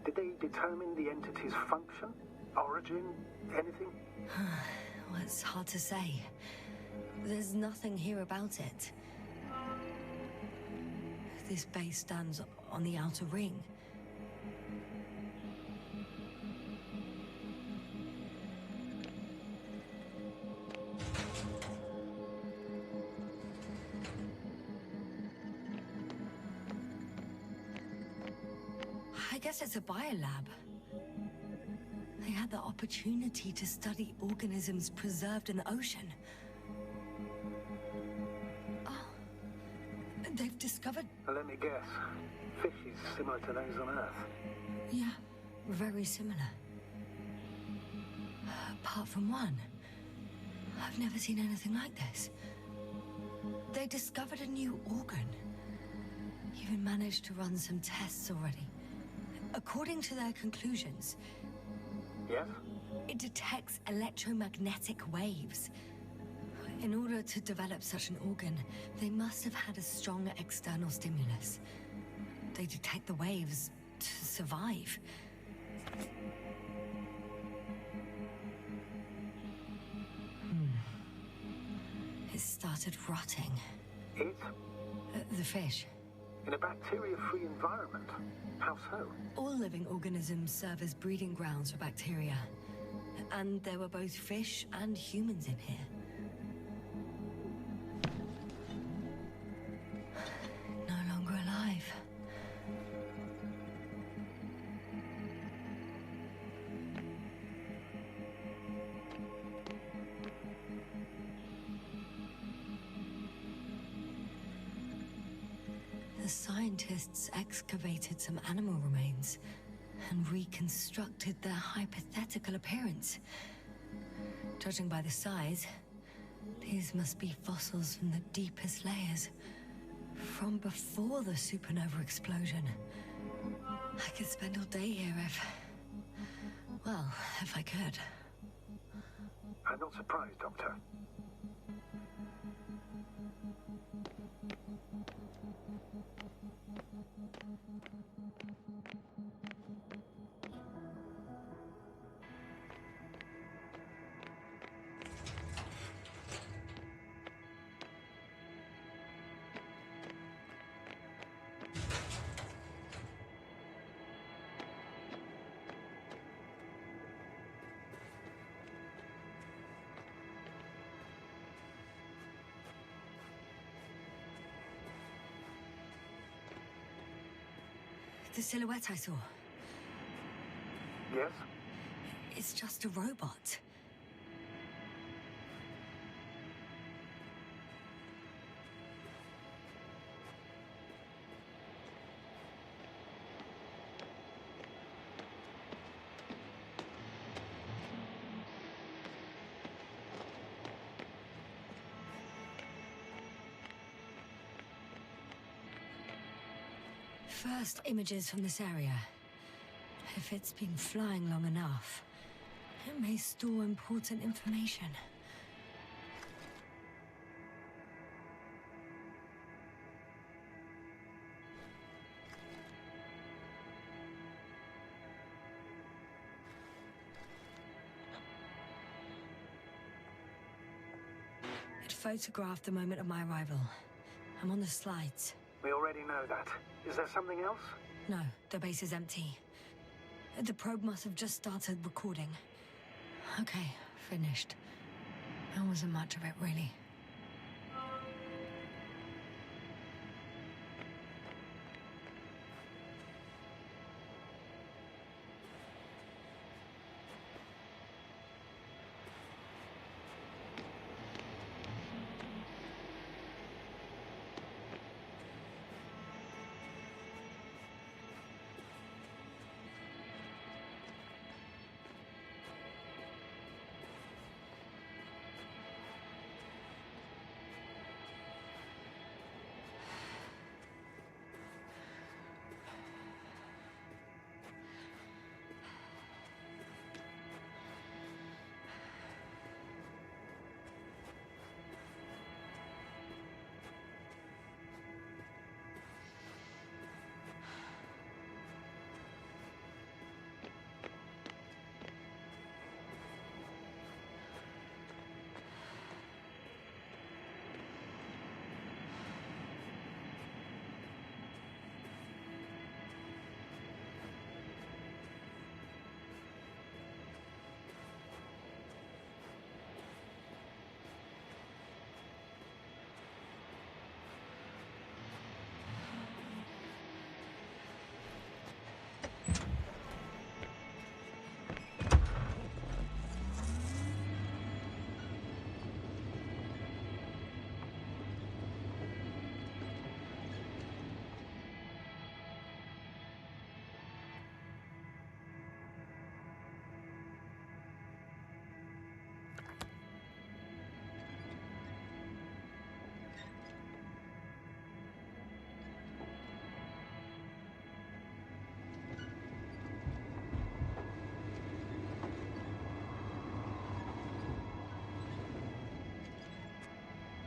Did they determine the entity's function? Origin? Anything? Well, it's hard to say. There's nothing here about it. This base stands on the outer ring. I guess it's a biolab. They had the opportunity to study organisms preserved in the ocean. Oh, they've discovered... Let me guess. Fishes similar to those on Earth. Yeah, very similar. Apart from one. I've never seen anything like this. They discovered a new organ. Even managed to run some tests already. According to their conclusions... Yes? It detects electromagnetic waves. In order to develop such an organ, they must have had a strong external stimulus. They detect the waves to survive. It started rotting. It? The fish. In a bacteria-free environment? How so? All living organisms serve as breeding grounds for bacteria. And there were both fish and humans in here. No longer alive. The scientists excavated some animal remains and reconstructed their hypothetical appearance. Judging by the size, these must be fossils from the deepest layers, from before the supernova explosion. I could spend all day here if I could. I'm not surprised, Doctor. The silhouette I saw. Yes? It's just a robot. First images from this area. If it's been flying long enough, it may store important information. It photographed the moment of my arrival. I'm on the slides. We already know that. Is there something else? No, the base is empty. The probe must have just started recording. Okay, finished. There wasn't much of it, really.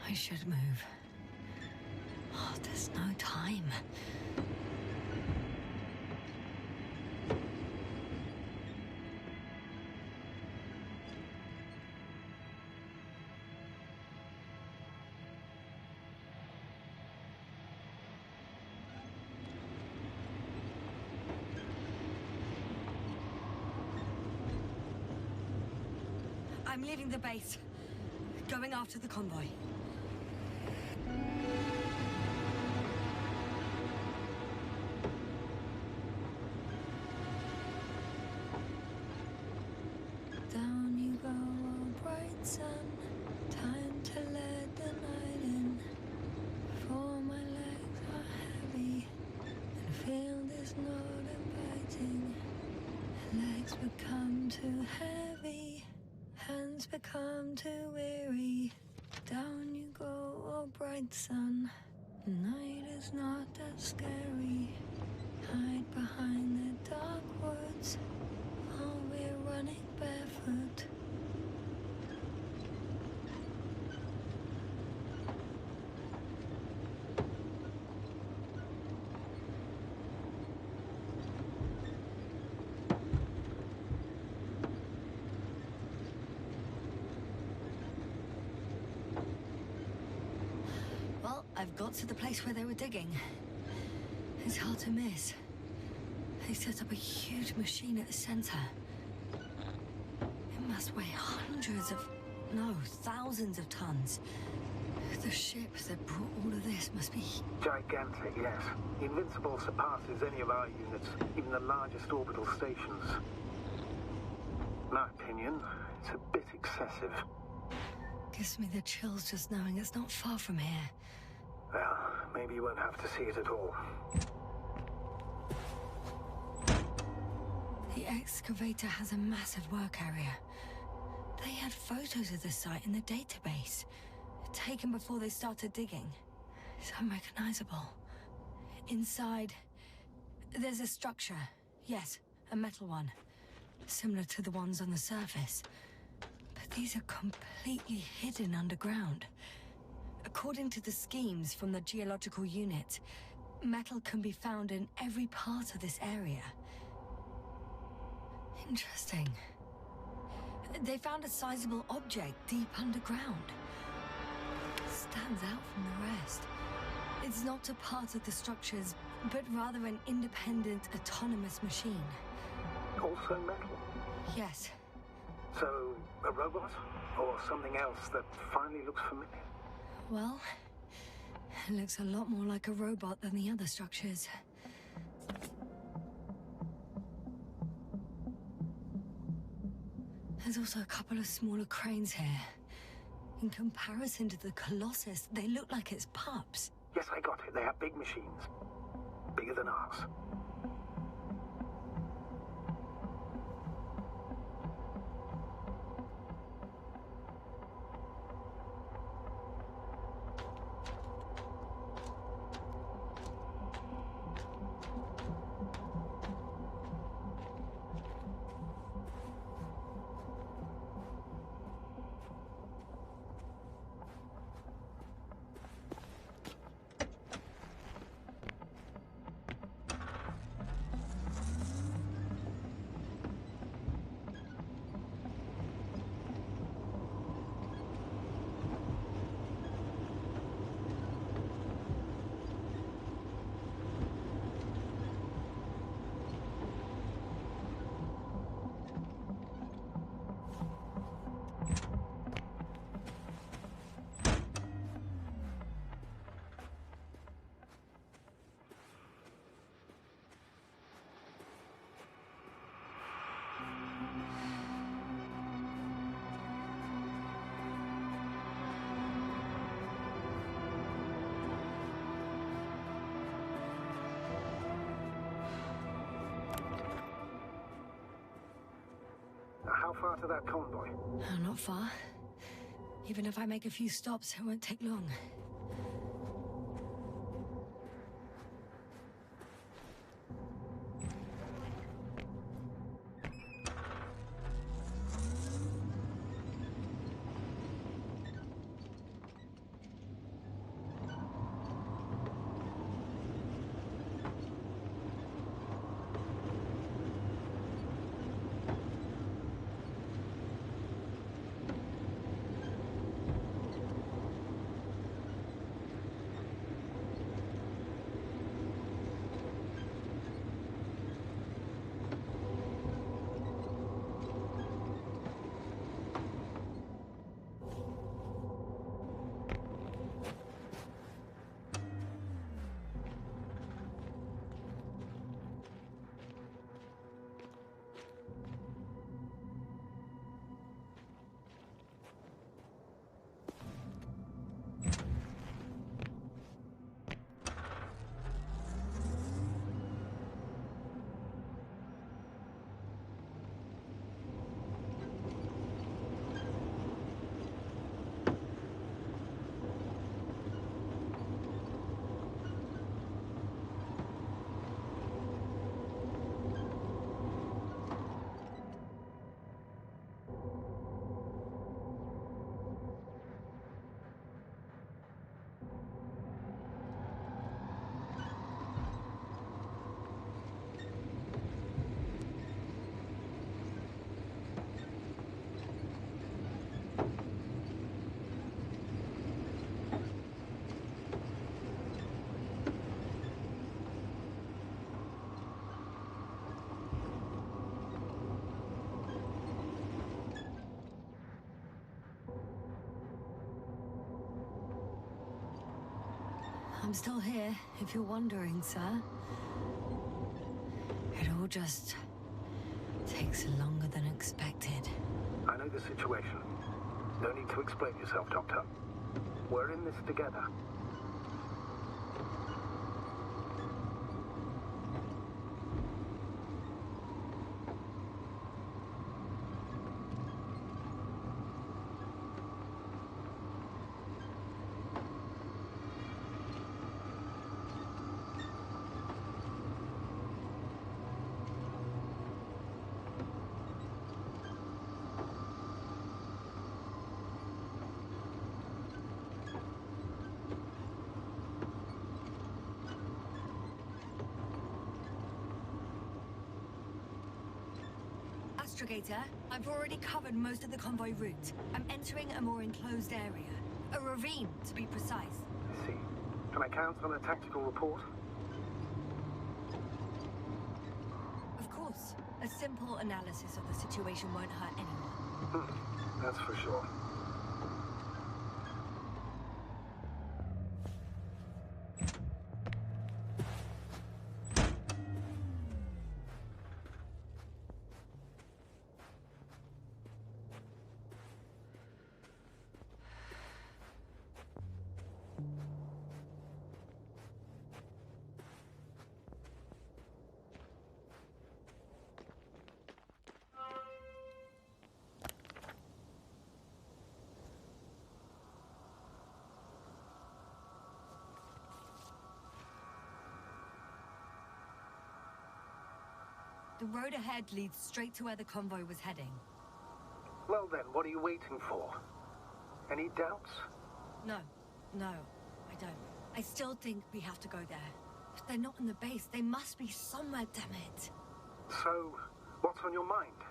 I should move. Oh, there's no time. I'm leaving the base. Going after the convoy. Down you go, oh bright sun. Time to let the night in. For my legs are heavy and field is not inviting. Legs become too heavy. Hands become too weary. Down you go, oh bright sun. Night is not that scary. Hide behind the dark woods while we're running barefoot. I've got to the place where they were digging. It's hard to miss. They set up a huge machine at the center. It must weigh hundreds of, no, thousands of tons. The ship that brought all of this must be... Gigantic, yes. Invincible surpasses any of our units, even the largest orbital stations. In my opinion, it's a bit excessive. Gives me the chills just knowing it's not far from here. Well, maybe you won't have to see it at all. The excavator has a massive work area. They had photos of the site in the database, taken before they started digging. It's unrecognizable. Inside, there's a structure. Yes, a metal one. Similar to the ones on the surface. But these are completely hidden underground. According to the schemes from the geological unit, metal can be found in every part of this area. Interesting. They found a sizable object deep underground. Stands out from the rest. It's not a part of the structures, but rather an independent, autonomous machine. Also metal? Yes. So, a robot? Or something else that finally looks familiar? Well, it looks a lot more like a robot than the other structures. There's also a couple of smaller cranes here. In comparison to the Colossus, they look like it's pups. Yes, I got it. They have big machines. Bigger than ours. How far to that convoy? Oh, not far. Even if I make a few stops, it won't take long. I'm still here, if you're wondering, sir. It all just takes longer than expected. I know the situation. No need to explain yourself, Doctor. We're in this together. Astrogator, I've already covered most of the convoy route. I'm entering a more enclosed area. A ravine, to be precise. I see. Can I count on a tactical report? Of course. A simple analysis of the situation won't hurt anyone. That's for sure. The road ahead leads straight to where the convoy was heading. Well then, what are you waiting for? Any doubts? No, I don't. I still think we have to go there. If they're not in the base, they must be somewhere, damn it. So, what's on your mind?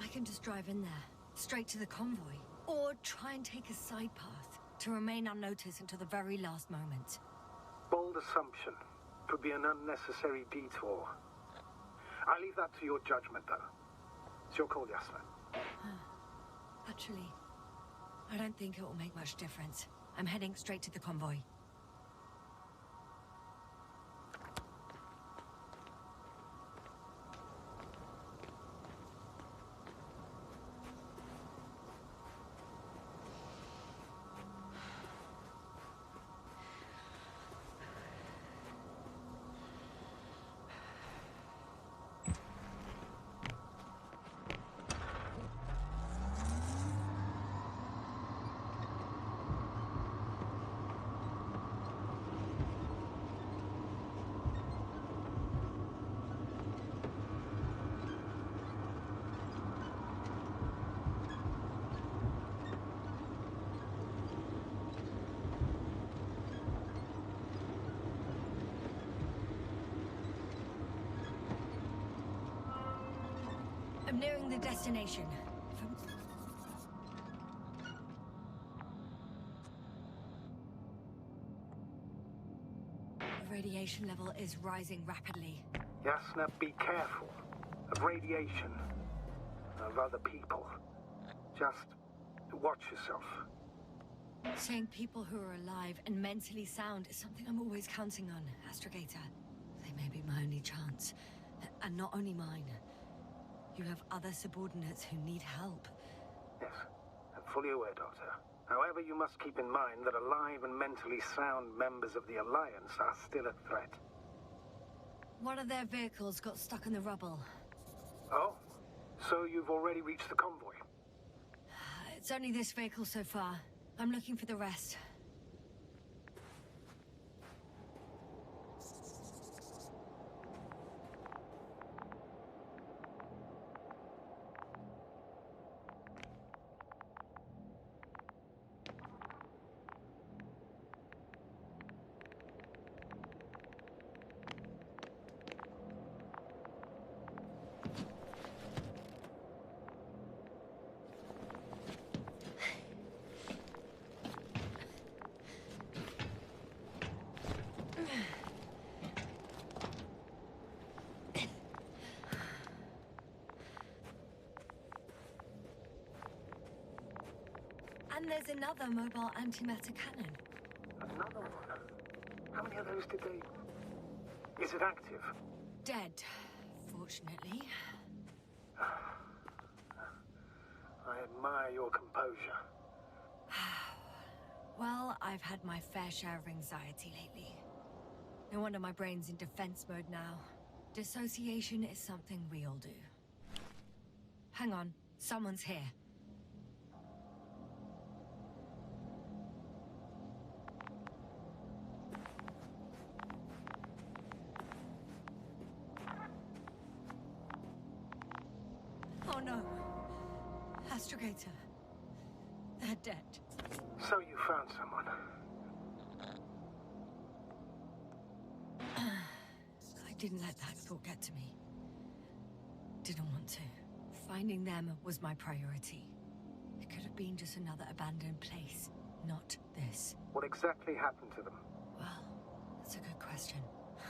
I can just drive in there, straight to the convoy. Or try and take a side path, to remain unnoticed until the very last moment. Bold assumption. Could be an unnecessary detour. I leave that to your judgment, though. It's your call, Yasna. Actually, I don't think it will make much difference. I'm heading straight to the convoy. I'm nearing the destination. The radiation level is rising rapidly. Yasna, be careful. Of radiation. Of other people. Just watch yourself. Seeing people who are alive and mentally sound is something I'm always counting on, Astrogator. They may be my only chance. And not only mine. You have other subordinates who need help. Yes, I'm fully aware, Doctor. However, you must keep in mind that alive and mentally sound members of the Alliance are still a threat. One of their vehicles got stuck in the rubble. Oh? So you've already reached the convoy? It's only this vehicle so far. I'm looking for the rest. And there's another mobile antimatter cannon. Another one? How many of those did they... Is it active? Dead, fortunately. I admire your composure. Well, I've had my fair share of anxiety lately. No wonder my brain's in defense mode now. Dissociation is something we all do. Hang on, someone's here. Oh no. Astrogator. They're dead. So you found someone. I didn't let that thought get to me. Didn't want to. Finding them was my priority. It could have been just another abandoned place, not this. What exactly happened to them? Well, that's a good question.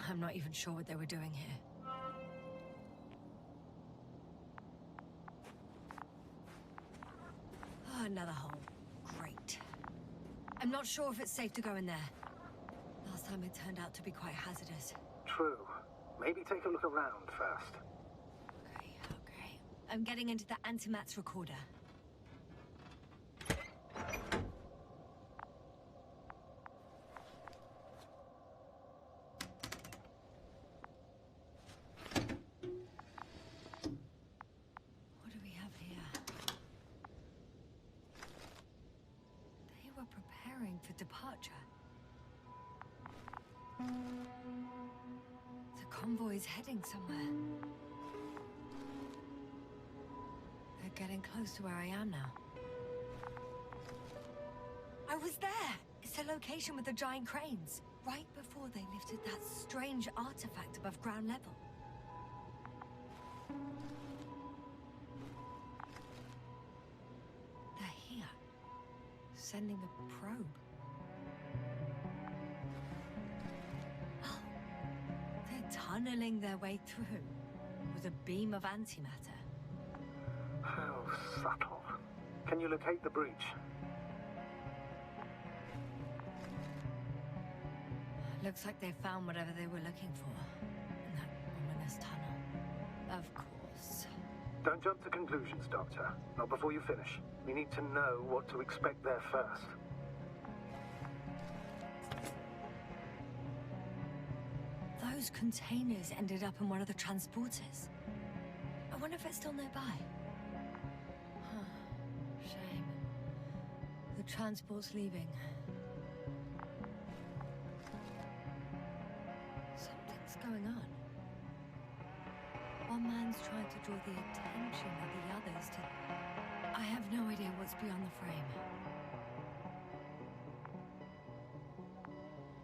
I'm not even sure what they were doing here. Oh, another hole. Great. I'm not sure if it's safe to go in there. Last time it turned out to be quite hazardous. True. Maybe take a look around first. Okay. I'm getting into the antimatter recorder. What do we have here? They were preparing for departure. The convoy's heading somewhere. They're getting close to where I am now. I was there! It's the location with the giant cranes. Right before they lifted that strange artifact above ground level. They're here. Sending a probe. Tunneling their way through with a beam of antimatter. How subtle. Can you locate the breach? Looks like they found whatever they were looking for in that ominous tunnel. Of course. Don't jump to conclusions, Doctor. Not before you finish. We need to know what to expect there first. Those containers ended up in one of the transporters. I wonder if it's still nearby. Huh. Shame. The transport's leaving. Something's going on. One man's trying to draw the attention of the others to... I have no idea what's beyond the frame.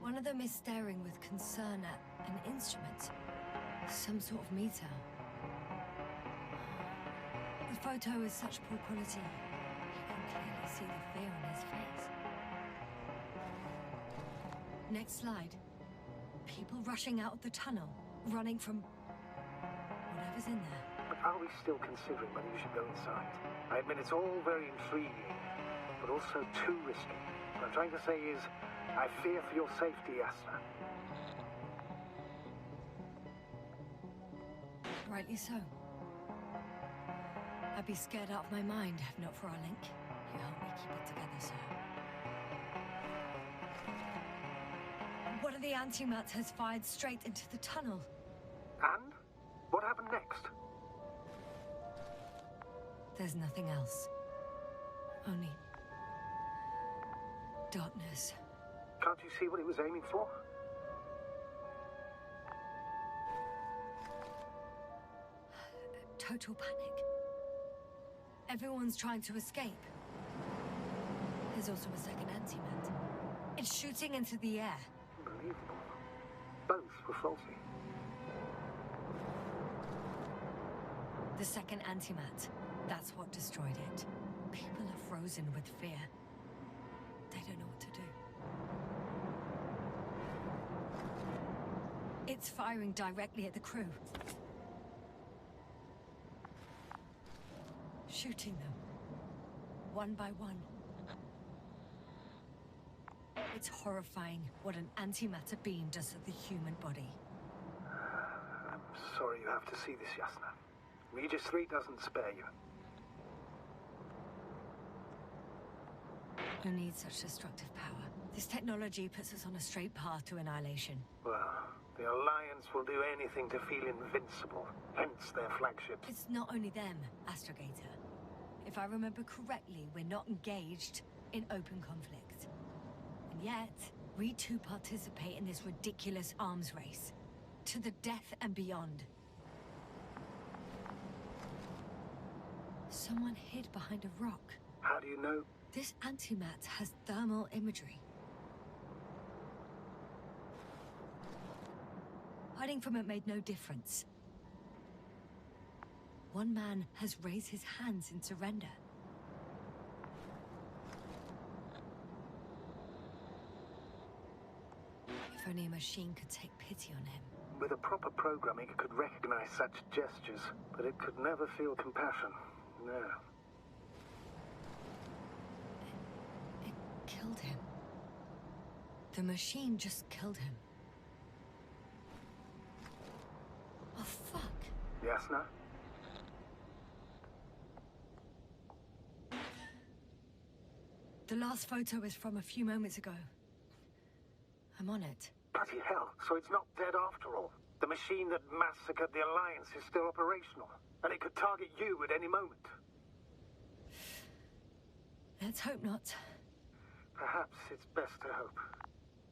One of them is staring with concern at an instrument. Some sort of meter. The photo is such poor quality. You can clearly see the fear on his face. Next slide. People rushing out of the tunnel, running from whatever's in there. But are we still considering whether you should go inside? I admit it's all very intriguing, but also too risky. What I'm trying to say is, I fear for your safety, Asna. Rightly so. I'd be scared out of my mind if not for our link. You help me keep it together, sir. One of the antimaters fired straight into the tunnel. And? What happened next? There's nothing else. Only... darkness. Can't you see what it was aiming for? Total panic. Everyone's trying to escape. There's also a second antimat. It's shooting into the air. Unbelievable. Both were faulty. The second antimat. That's what destroyed it. People are frozen with fear. They don't know what to do. It's firing directly at the crew. Shooting them. One by one. It's horrifying what an antimatter beam does to the human body. I'm sorry you have to see this, Yasna. Regis 3 doesn't spare you. You need such destructive power. This technology puts us on a straight path to annihilation. Well, the Alliance will do anything to feel invincible, hence their flagship. It's not only them, Astrogator. If I remember correctly, we're not engaged in open conflict. And yet, we too participate in this ridiculous arms race. To the death and beyond. Someone hid behind a rock. How do you know? This antimat has thermal imagery. Hiding from it made no difference. One man has raised his hands in surrender. If only a machine could take pity on him. With a proper programming, it could recognize such gestures, but it could never feel compassion. No. It killed him. The machine just killed him. Oh, fuck. Yasna? The last photo is from a few moments ago. I'm on it. Bloody hell, so it's not dead after all. The machine that massacred the Alliance is still operational, and it could target you at any moment. Let's hope not. Perhaps it's best to hope.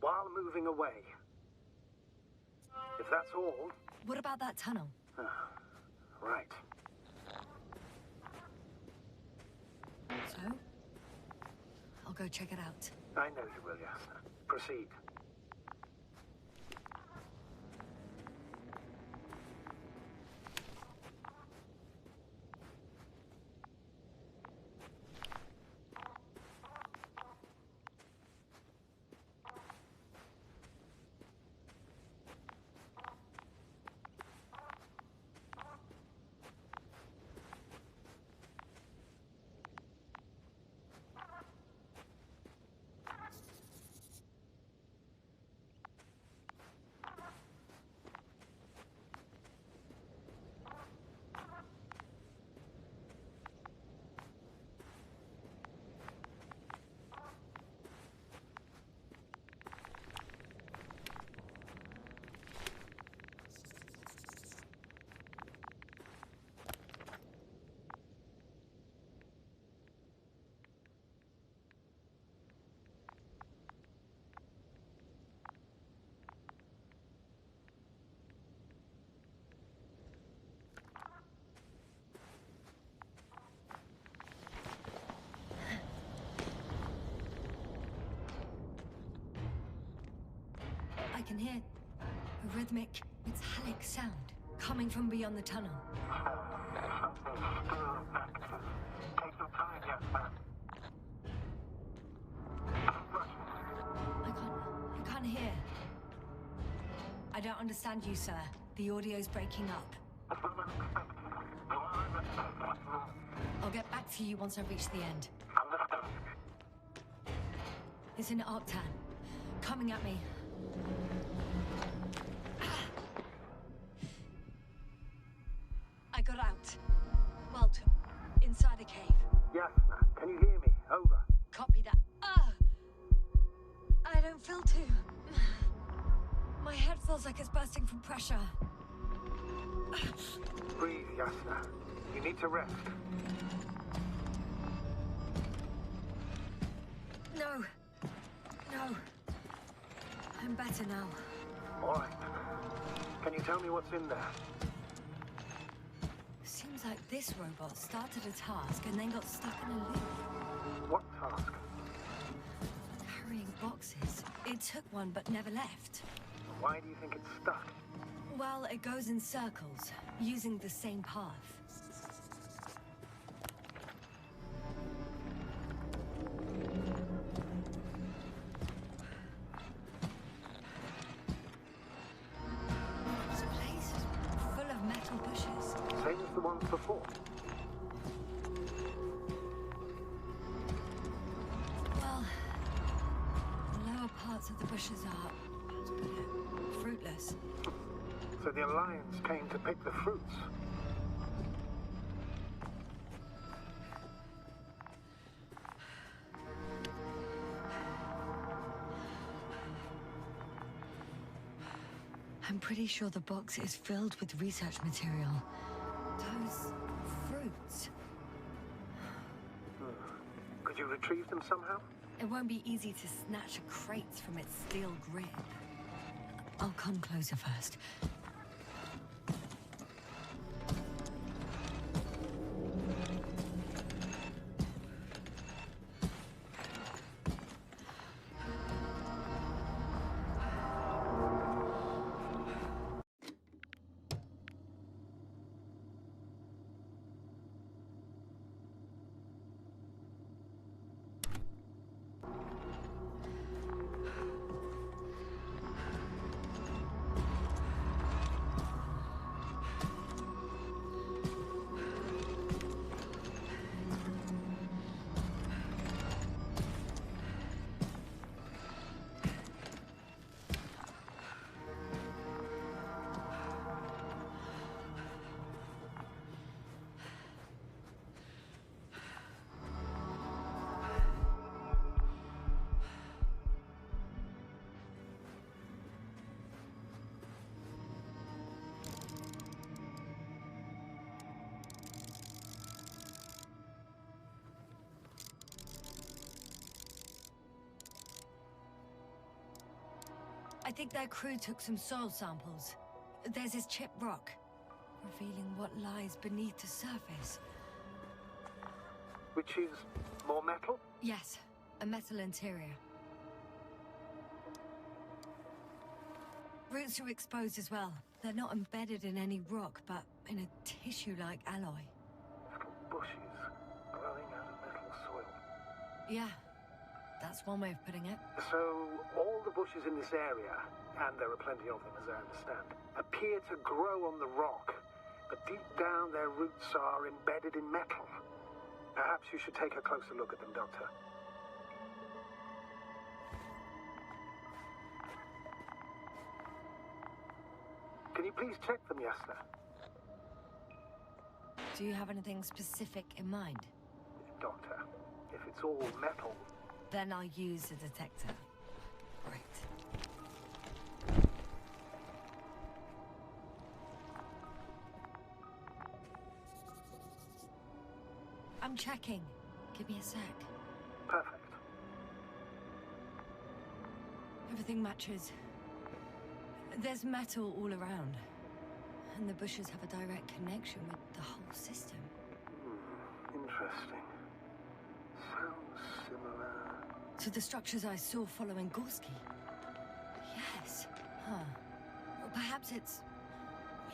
While moving away. If that's all... What about that tunnel? Right. So? I'll go check it out. I know you will, Yasna. Proceed. I can hear a rhythmic, metallic sound coming from beyond the tunnel. Take your time, Yasna. I can't hear. I don't understand you, sir. The audio's breaking up. I'll get back to you once I reach the end. It's in Arctan. Coming at me. I got out. Well, inside a cave. Yasna, can you hear me? Over. Copy that. I don't feel too... My head feels like it's bursting from pressure. Breathe, Yasna. You need to rest. No. No. I'm better now. All right. Can you tell me what's in there? Seems like this robot started a task and then got stuck in a loop. What task? Carrying boxes. It took one but never left. Why do you think it's stuck? Well, it goes in circles, using the same path. This place is full of metal bushes. Same as the ones before. Well, the lower parts of the bushes are, how to put it, fruitless. So the Alliance came to pick the fruits. I'm pretty sure the box is filled with research material. Those fruits. Could you retrieve them somehow? It won't be easy to snatch a crate from its steel grip. I'll come closer first. I think their crew took some soil samples. There's this chipped rock, revealing what lies beneath the surface. Which is more metal? Yes, a metal interior. Roots are exposed as well. They're not embedded in any rock, but in a tissue-like alloy. Bushes growing out of metal soil. Yeah, that's one way of putting it. So, all the bushes in this area, and there are plenty of them as I understand, appear to grow on the rock, but deep down their roots are embedded in metal. Perhaps you should take a closer look at them, Doctor. Can you please check them, Yasna? Do you have anything specific in mind? Doctor, if it's all metal... Then I'll use a detector. Right. I'm checking. Give me a sec. Perfect. Everything matches. There's metal all around. And the bushes have a direct connection with the whole system. Interesting. Sounds similar... To the structures I saw following G.SKILL. Yes. Huh. Well, perhaps it's...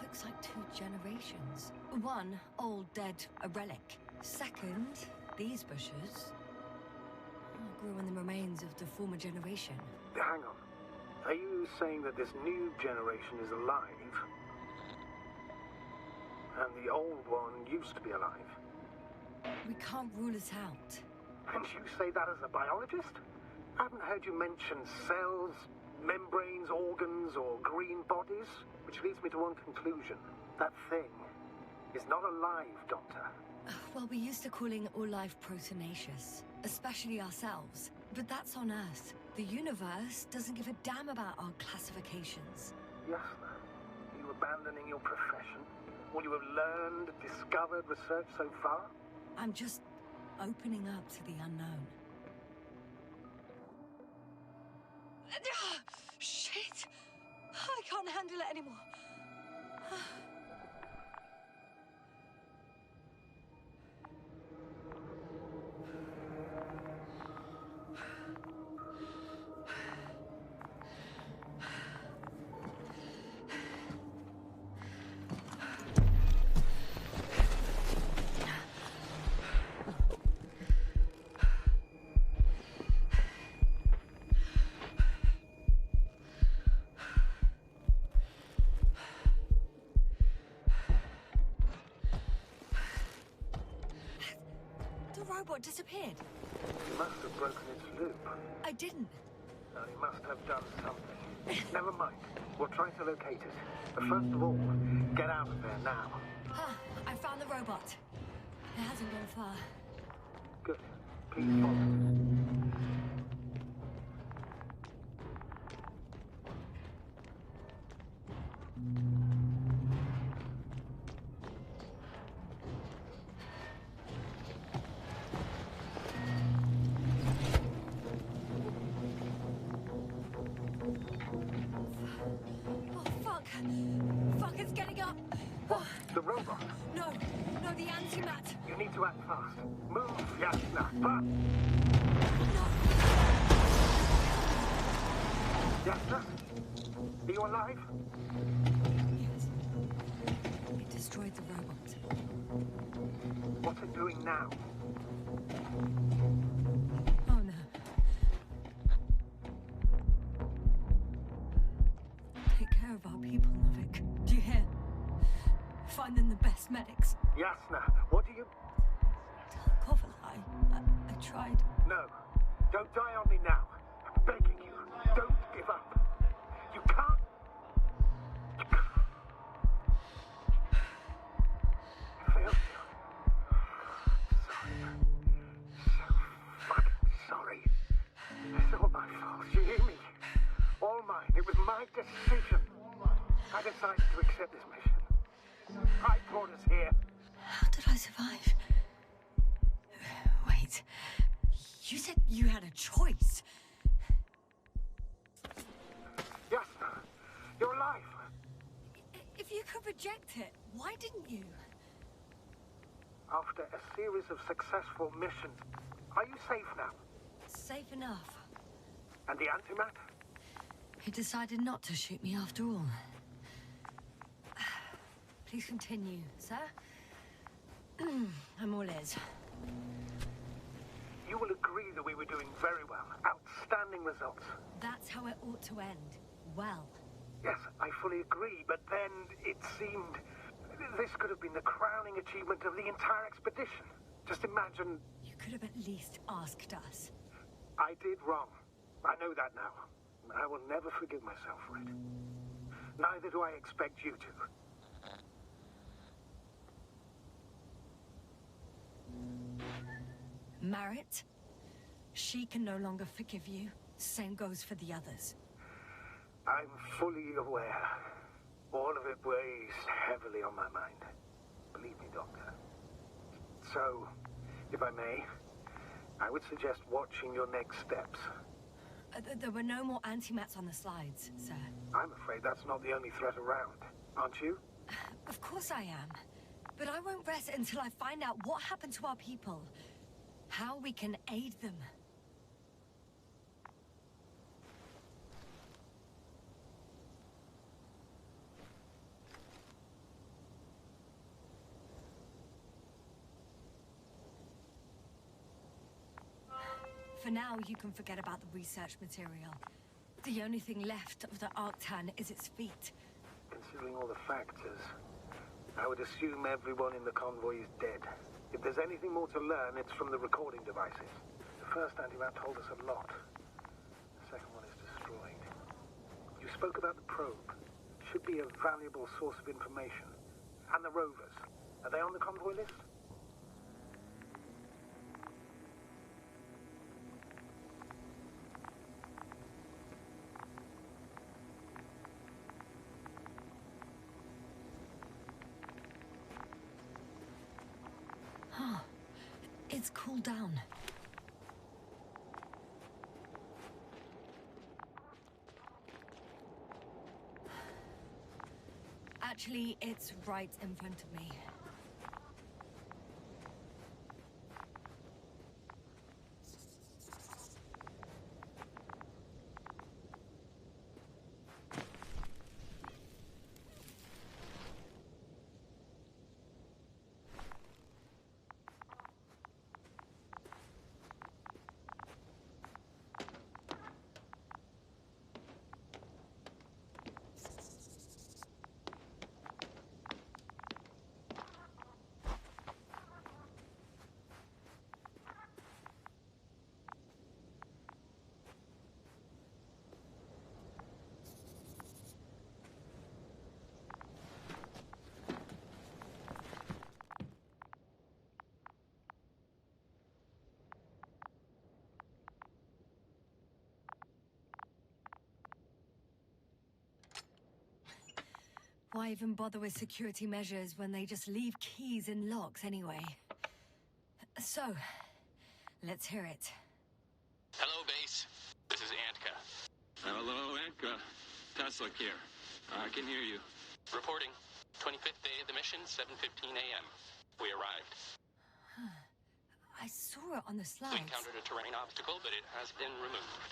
looks like 2 generations. One, old, dead, a relic. Second, these bushes grew in the remains of the former generation. Hang on. Are you saying that this new generation is alive? And the old one used to be alive? We can't rule it out. And you say that as a biologist? I haven't heard you mention cells, membranes, organs, or green bodies, which leads me to one conclusion. That thing is not alive, Doctor. Well, we used to calling all life proteinaceous, especially ourselves. But that's on Earth. The universe doesn't give a damn about our classifications. Yes, are you abandoning your profession? All you have learned, discovered, researched so far? I'm just opening up to the unknown. Shit! I can't handle it anymore. The robot disappeared. You must have broken its loop. I didn't. Now, he must have done something. Never mind. We'll try to locate it. But first of all, get out of there now. I found the robot. It hasn't gone far. Good. Please follow. Fuck, it's getting up! What? The robot? No, the antimat! You need to act fast. Move, Yasna, fast! No! Yasna? Are you alive? Yes. It destroyed the robot. What's it doing now? Oh no. Take care of our people, Novik. Do you hear? Find them the best medics. Yasna, what do you... Kovalai, I tried. No. Don't die on me now. I'm begging you. Don't give up. You can't... I failed you. Sorry. So fucking sorry. It's all my fault. You hear me? All mine. It was my decision. I decided to accept this mission. I brought us here. How did I survive? Wait. You said you had a choice. Yasna, you're alive. If you could reject it, why didn't you? After a series of successful missions, are you safe now? Safe enough. And the antimat? He decided not to shoot me after all. Please continue, sir. I'm all ears. You will agree that we were doing very well. Outstanding results. That's how it ought to end. Well. Yes, I fully agree, but then it seemed... This could have been the crowning achievement of the entire expedition. Just imagine... You could have at least asked us. I did wrong. I know that now. I will never forgive myself for it. Neither do I expect you to. Marit? She can no longer forgive you. Same goes for the others. I'm fully aware. All of it weighs heavily on my mind. Believe me, Doctor. So, if I may, I would suggest watching your next steps. There were no more antimats on the slides, sir. I'm afraid that's not the only threat around, aren't you? Of course I am. But I won't rest until I find out what happened to our people. How we can aid them. For now, you can forget about the research material. The only thing left of the Arctan is its feet. Considering all the factors, I would assume everyone in the convoy is dead. If there's anything more to learn, it's from the recording devices. The first antimat told us a lot. The second one is destroyed. You spoke about the probe. Should be a valuable source of information. And the rovers. Are they on the convoy list? It's cooled down. Actually, it's right in front of me. Why even bother with security measures when they just leave keys in locks anyway? So, let's hear it. Hello, base. This is Antka. Hello, Antka. Tesla here. I can hear you. Reporting. 25th day of the mission, 7:15 a.m. We arrived. I saw it on the We slides. encountered a terrain obstacle, but it has been removed.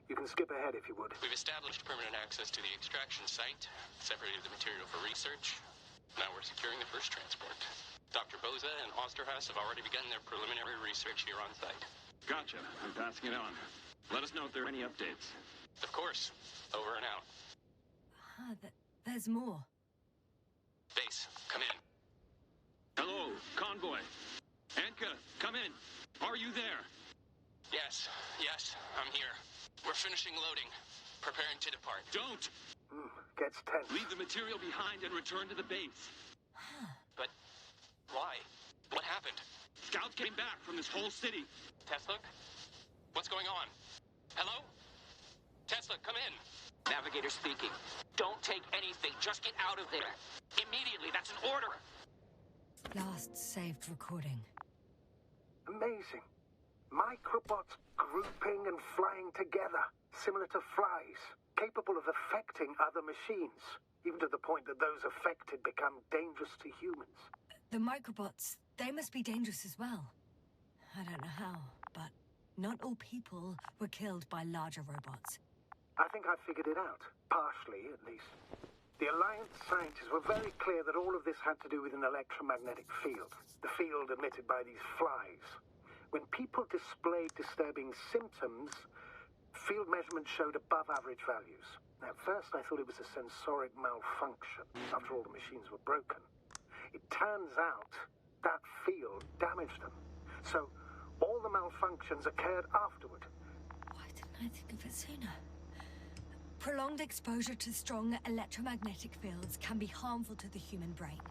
You can skip ahead if you would. We've established permanent access to the extraction site, separated the material for research. Now we're securing the first transport. Dr. Boza and Osterhaus have already begun their preliminary research here on site. Gotcha. I'm passing it on. Let us know if there are any updates. Of course. Over and out. There's more. Base, come in. Hello, convoy. Antka, come in. Are you there? Yes, I'm here. We're finishing loading. Preparing to depart. Don't! Gets tense. Leave the material behind and return to the base. But why? What happened? Scouts came back from this whole city. Tesla? What's going on? Hello? Tesla, come in. Navigator speaking. Don't take anything. Just get out of there. Immediately. That's an order. Last saved recording. Amazing. Microbots grouping and flying together, similar to flies, capable of affecting other machines, even to the point that those affected become dangerous to humans. The microbots, they must be dangerous as well. I don't know how, but not all people were killed by larger robots. I think I figured it out. Partially, at least. The Alliance scientists were very clear that all of this had to do with an electromagnetic field. The field emitted by these flies. When people displayed disturbing symptoms, field measurements showed above average values. At first, I thought it was a sensoric malfunction. After all, the machines were broken. It turns out that field damaged them. So, all the malfunctions occurred afterward. Why didn't I think of it sooner? Prolonged exposure to strong electromagnetic fields can be harmful to the human brain.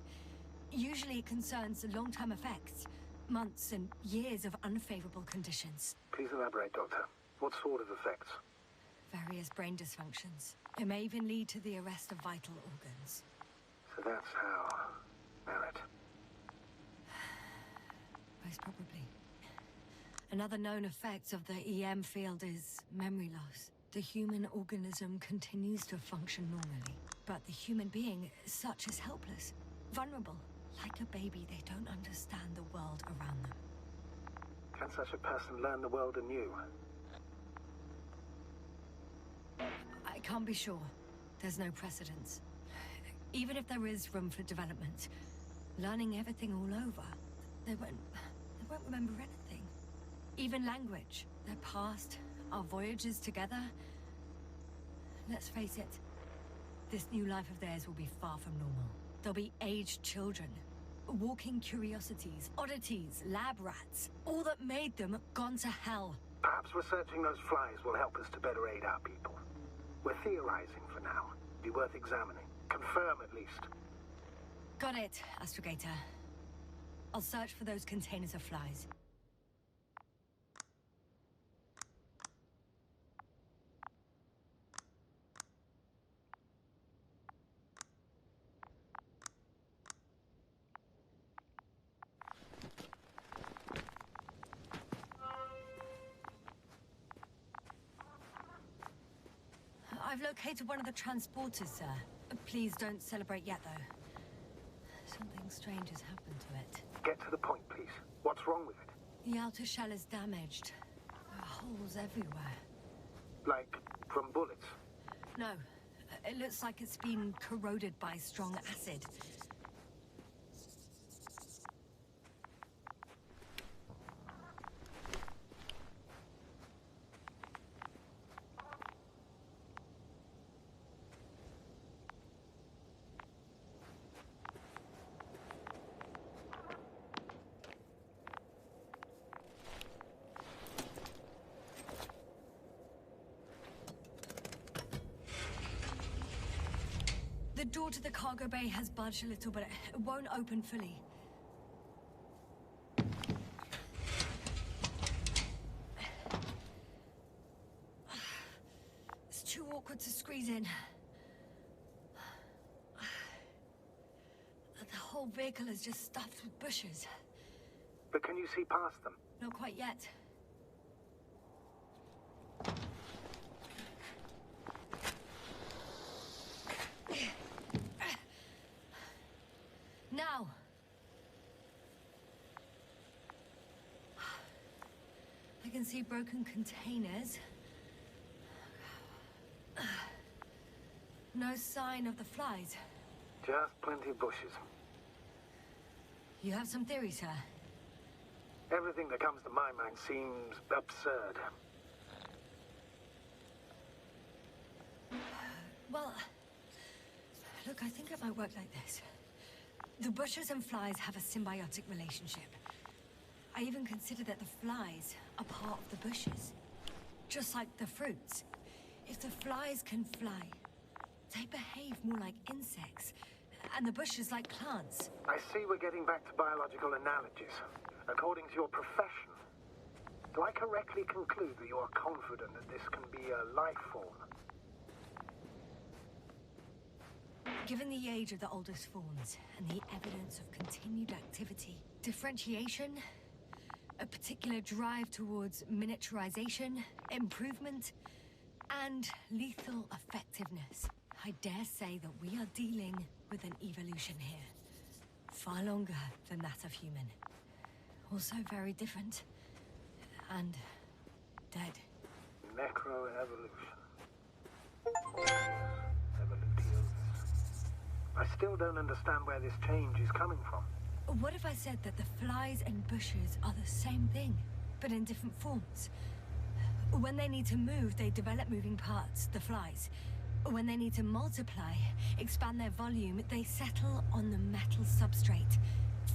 Usually it concerns the long-term effects, months and years of unfavorable conditions. Please elaborate, Doctor. What sort of effects? Various brain dysfunctions. It may even lead to the arrest of vital organs. So that's how... Merit. Most probably. Another known effect of the EM field is memory loss. The human organism continues to function normally, but the human being as such is helpless, vulnerable. Like a baby, they don't understand the world around them. Can such a person learn the world anew? I can't be sure. There's no precedence. Even if there is room for development, learning everything all over, they won't remember anything. Even language, their past, our voyages together. Let's face it, this new life of theirs will be far from normal. They'll be aged children, walking curiosities, oddities, lab rats, all that made them gone to hell. Perhaps researching those flies will help us to better aid our people. We're theorizing for now. Be worth examining. Confirm at least. Got it, Astrogator. I'll search for those containers of flies. I've located one of the transporters, sir. Please don't celebrate yet, though. Something strange has happened to it. Get to the point, please. What's wrong with it? The outer shell is damaged. There are holes everywhere. Like, from bullets? No. It looks like it's been corroded by strong acid. The door to the cargo bay has budged a little, but it won't open fully. It's too awkward to squeeze in. whole vehicle is just stuffed with bushes. But can you see past them? Not quite yet. Now. I can see broken containers. No sign of the flies. Just plenty of bushes. You have some theories, sir? Everything that comes to my mind seems absurd. Well, look, I think it might work like this. The bushes and flies have a symbiotic relationship. I even consider that the flies are part of the bushes. Just like the fruits. If the flies can fly, they behave more like insects, and the bushes like plants. I see we're getting back to biological analogies. According to your profession, do I correctly conclude that you are confident that this can be a life form? Given the age of the oldest forms and the evidence of continued activity, differentiation, a particular drive towards miniaturization, improvement, and lethal effectiveness, I dare say that we are dealing with an evolution here. Far longer than that of human. Also very different. And dead. Necroevolution. I still don't understand where this change is coming from. What if I said that the flies and bushes are the same thing, but in different forms? When they need to move, they develop moving parts, the flies. When they need to multiply, expand their volume, they settle on the metal substrate,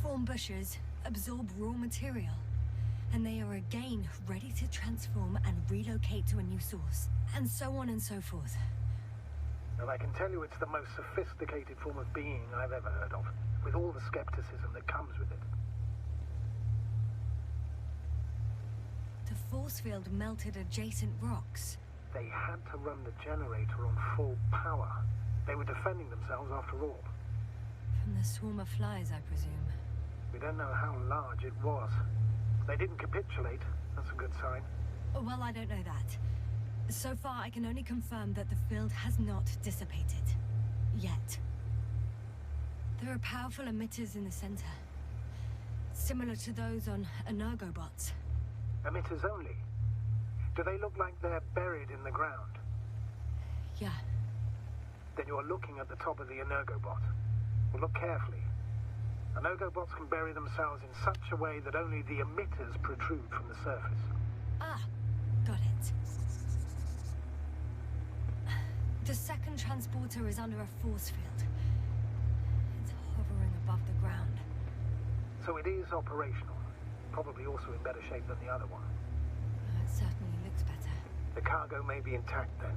form bushes, absorb raw material, and they are again ready to transform and relocate to a new source, and so on and so forth. And I can tell you it's the most sophisticated form of being I've ever heard of, with all the skepticism that comes with it. The force field melted adjacent rocks. They had to run the generator on full power. They were defending themselves after all. From the swarm of flies, I presume. We don't know how large it was. They didn't capitulate. That's a good sign. Well, I don't know that. So far, I can only confirm that the field has not dissipated. Yet. There are powerful emitters in the center. Similar to those on energobots. Emitters only? Do they look like they're buried in the ground? Yeah. Then you're looking at the top of the energobot. Well, look carefully. Energobots can bury themselves in such a way that only the emitters protrude from the surface. Ah, got it. The second transporter is under a force field. It's hovering above the ground. So it is operational. Probably also in better shape than the other one. It certainly looks better. The cargo may be intact then.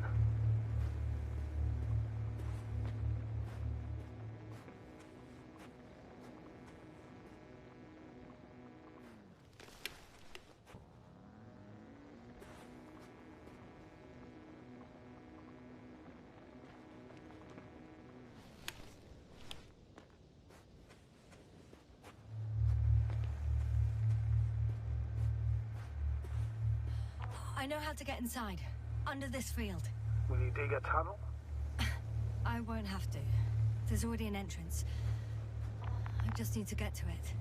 I know how to get inside. Under this field. Will you dig a tunnel? I won't have to. There's already an entrance. I just need to get to it.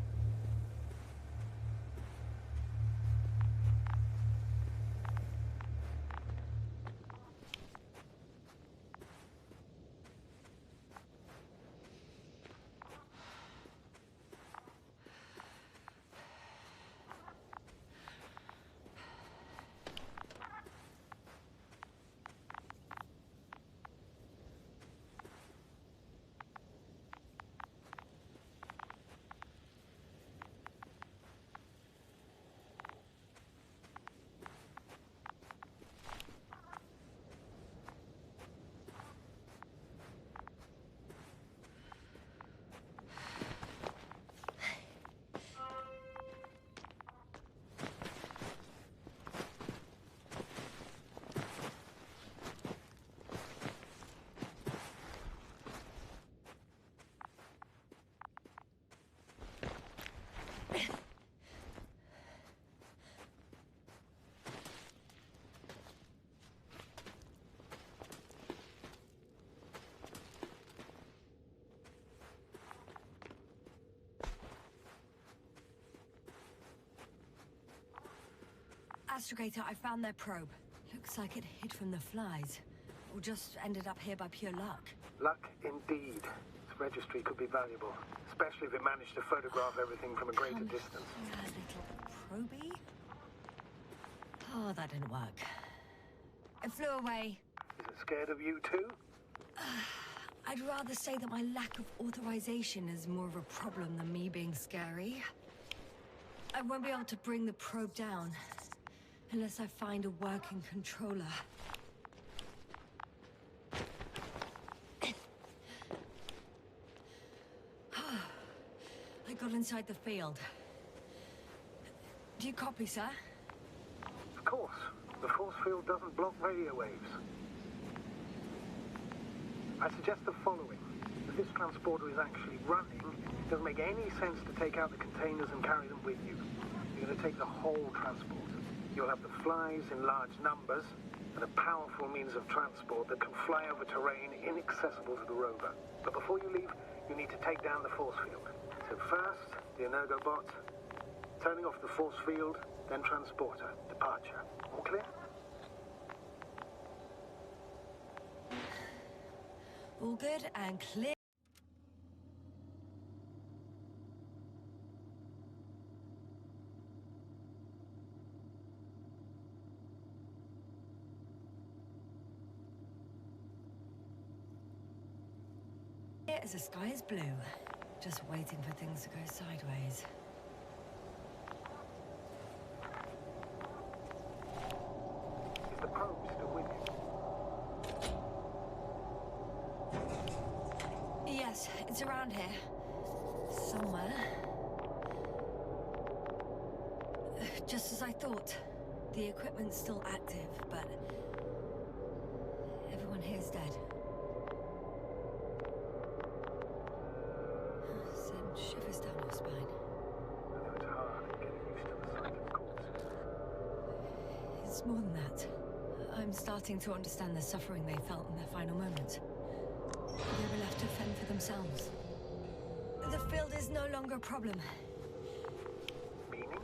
Astrogator, I found their probe. Looks like it hid from the flies. Or just ended up here by pure luck. Luck indeed. This registry could be valuable, especially if it managed to photograph everything from a greater distance. Yeah, little probie. Oh, that didn't work. It flew away. Is it scared of you too? I'd rather say that my lack of authorization is more of a problem than me being scary. I won't be able to bring the probe down unless I find a working controller. I got inside the field. Do you copy, sir? Of course. The force field doesn't block radio waves. I suggest the following. If this transporter is actually running, it doesn't make any sense to take out the containers and carry them with you. You're going to take the whole transporter. You'll have the flies in large numbers, and a powerful means of transport that can fly over terrain inaccessible to the rover. But before you leave, you need to take down the force field. So first, the Energo bot, turning off the force field, then transporter, departure. All clear? All good and clear. As the sky is blue, just waiting for things to go sideways. Is the probe still with you? Yes, it's around here. Somewhere. Just as I thought. The equipment's still active, but everyone here's dead. Send shivers down your spine. I know it's hard getting used to the sight of corpses. It's more than that. I'm starting to understand the suffering they felt in their final moments. They were left to fend for themselves. The field is no longer a problem. Meaning?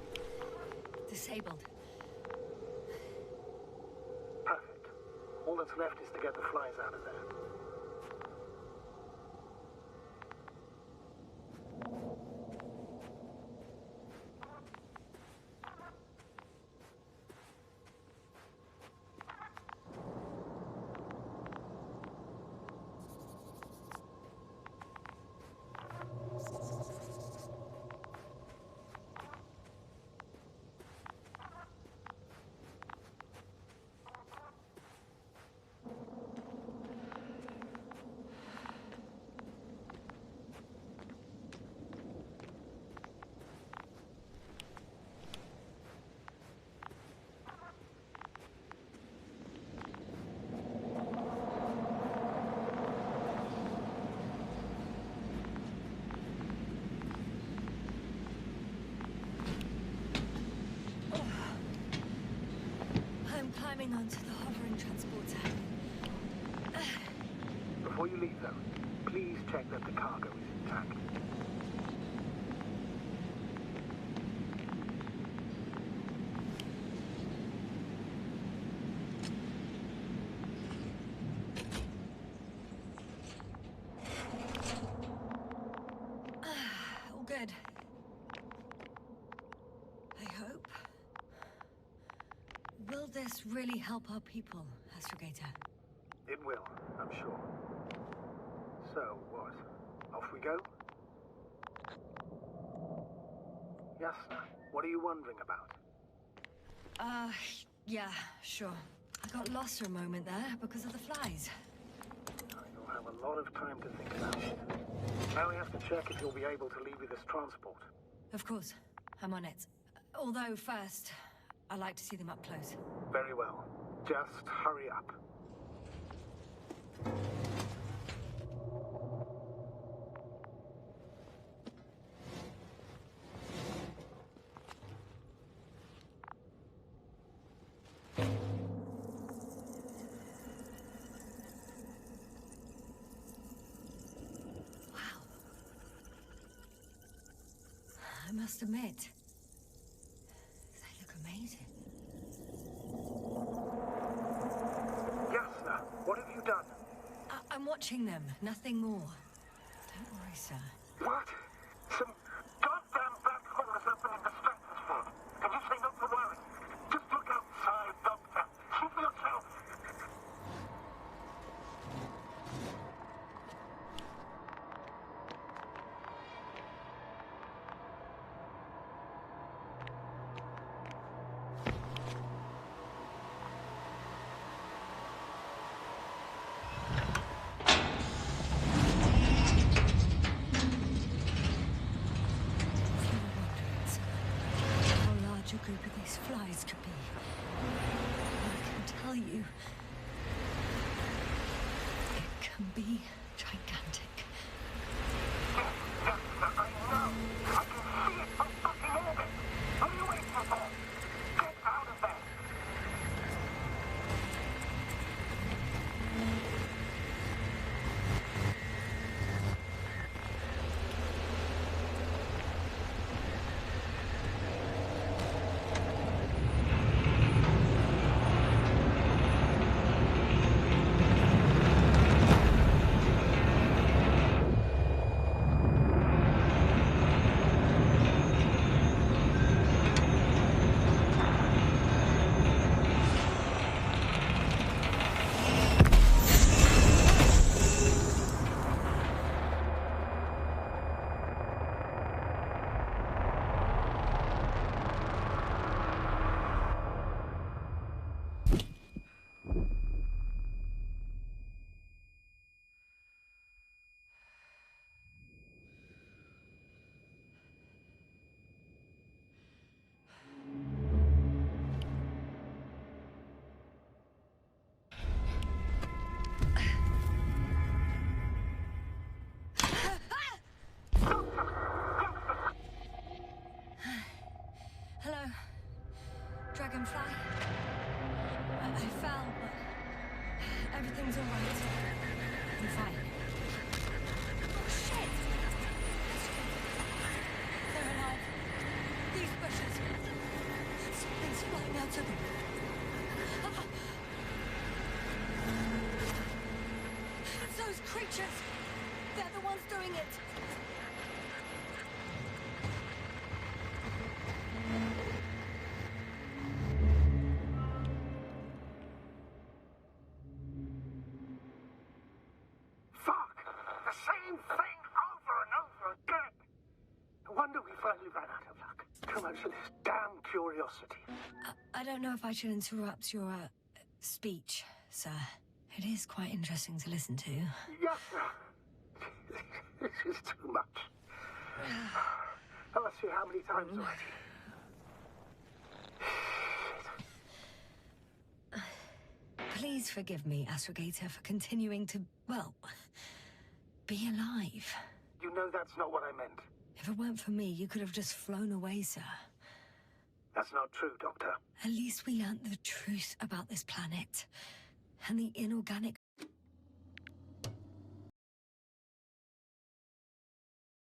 Disabled. Perfect. All that's left is to get the flies out of there. Climbing onto the hovering transporter. Before you leave, though, please check that the cargo is intact. All good. I hope. Will this really help our people, Astrogator? It will, I'm sure. So, what? Off we go? Yes, sir. What are you wondering about? Yeah, sure. I got lost for a moment there because of the flies. You'll have a lot of time to think about it. Now we have to check if you'll be able to leave with this transport. Of course. I'm on it. Although, first, I like to see them up close. Very well. Just hurry up. Wow. I must admit, they look amazing. I'm watching them, nothing more. Don't worry, sir. What? Some goddamn black hole is opening the stratosphere. And you say not to worry. Just look outside, Doctor. See for yourself. A group of these flies could be. I can tell you, it can be gigantic. Yes, I know. I can see it from fucking orbit. What are you waiting for? Get out of there. Hello, Dragonfly. I fell, but everything's all right. I'm fine. Oh, shit! They're alive. These bushes. Something's flying out of them. It's those creatures. They're the ones doing it. I don't know if I should interrupt your speech, sir. It is quite interesting to listen to. Yes, sir. This is too much. I'll ask you how many times already. Please forgive me, Astrogator, for continuing to, well, be alive. You know that's not what I meant. If it weren't for me, you could have just flown away, sir. That's not true, Doctor. At least we learned the truth about this planet and the inorganic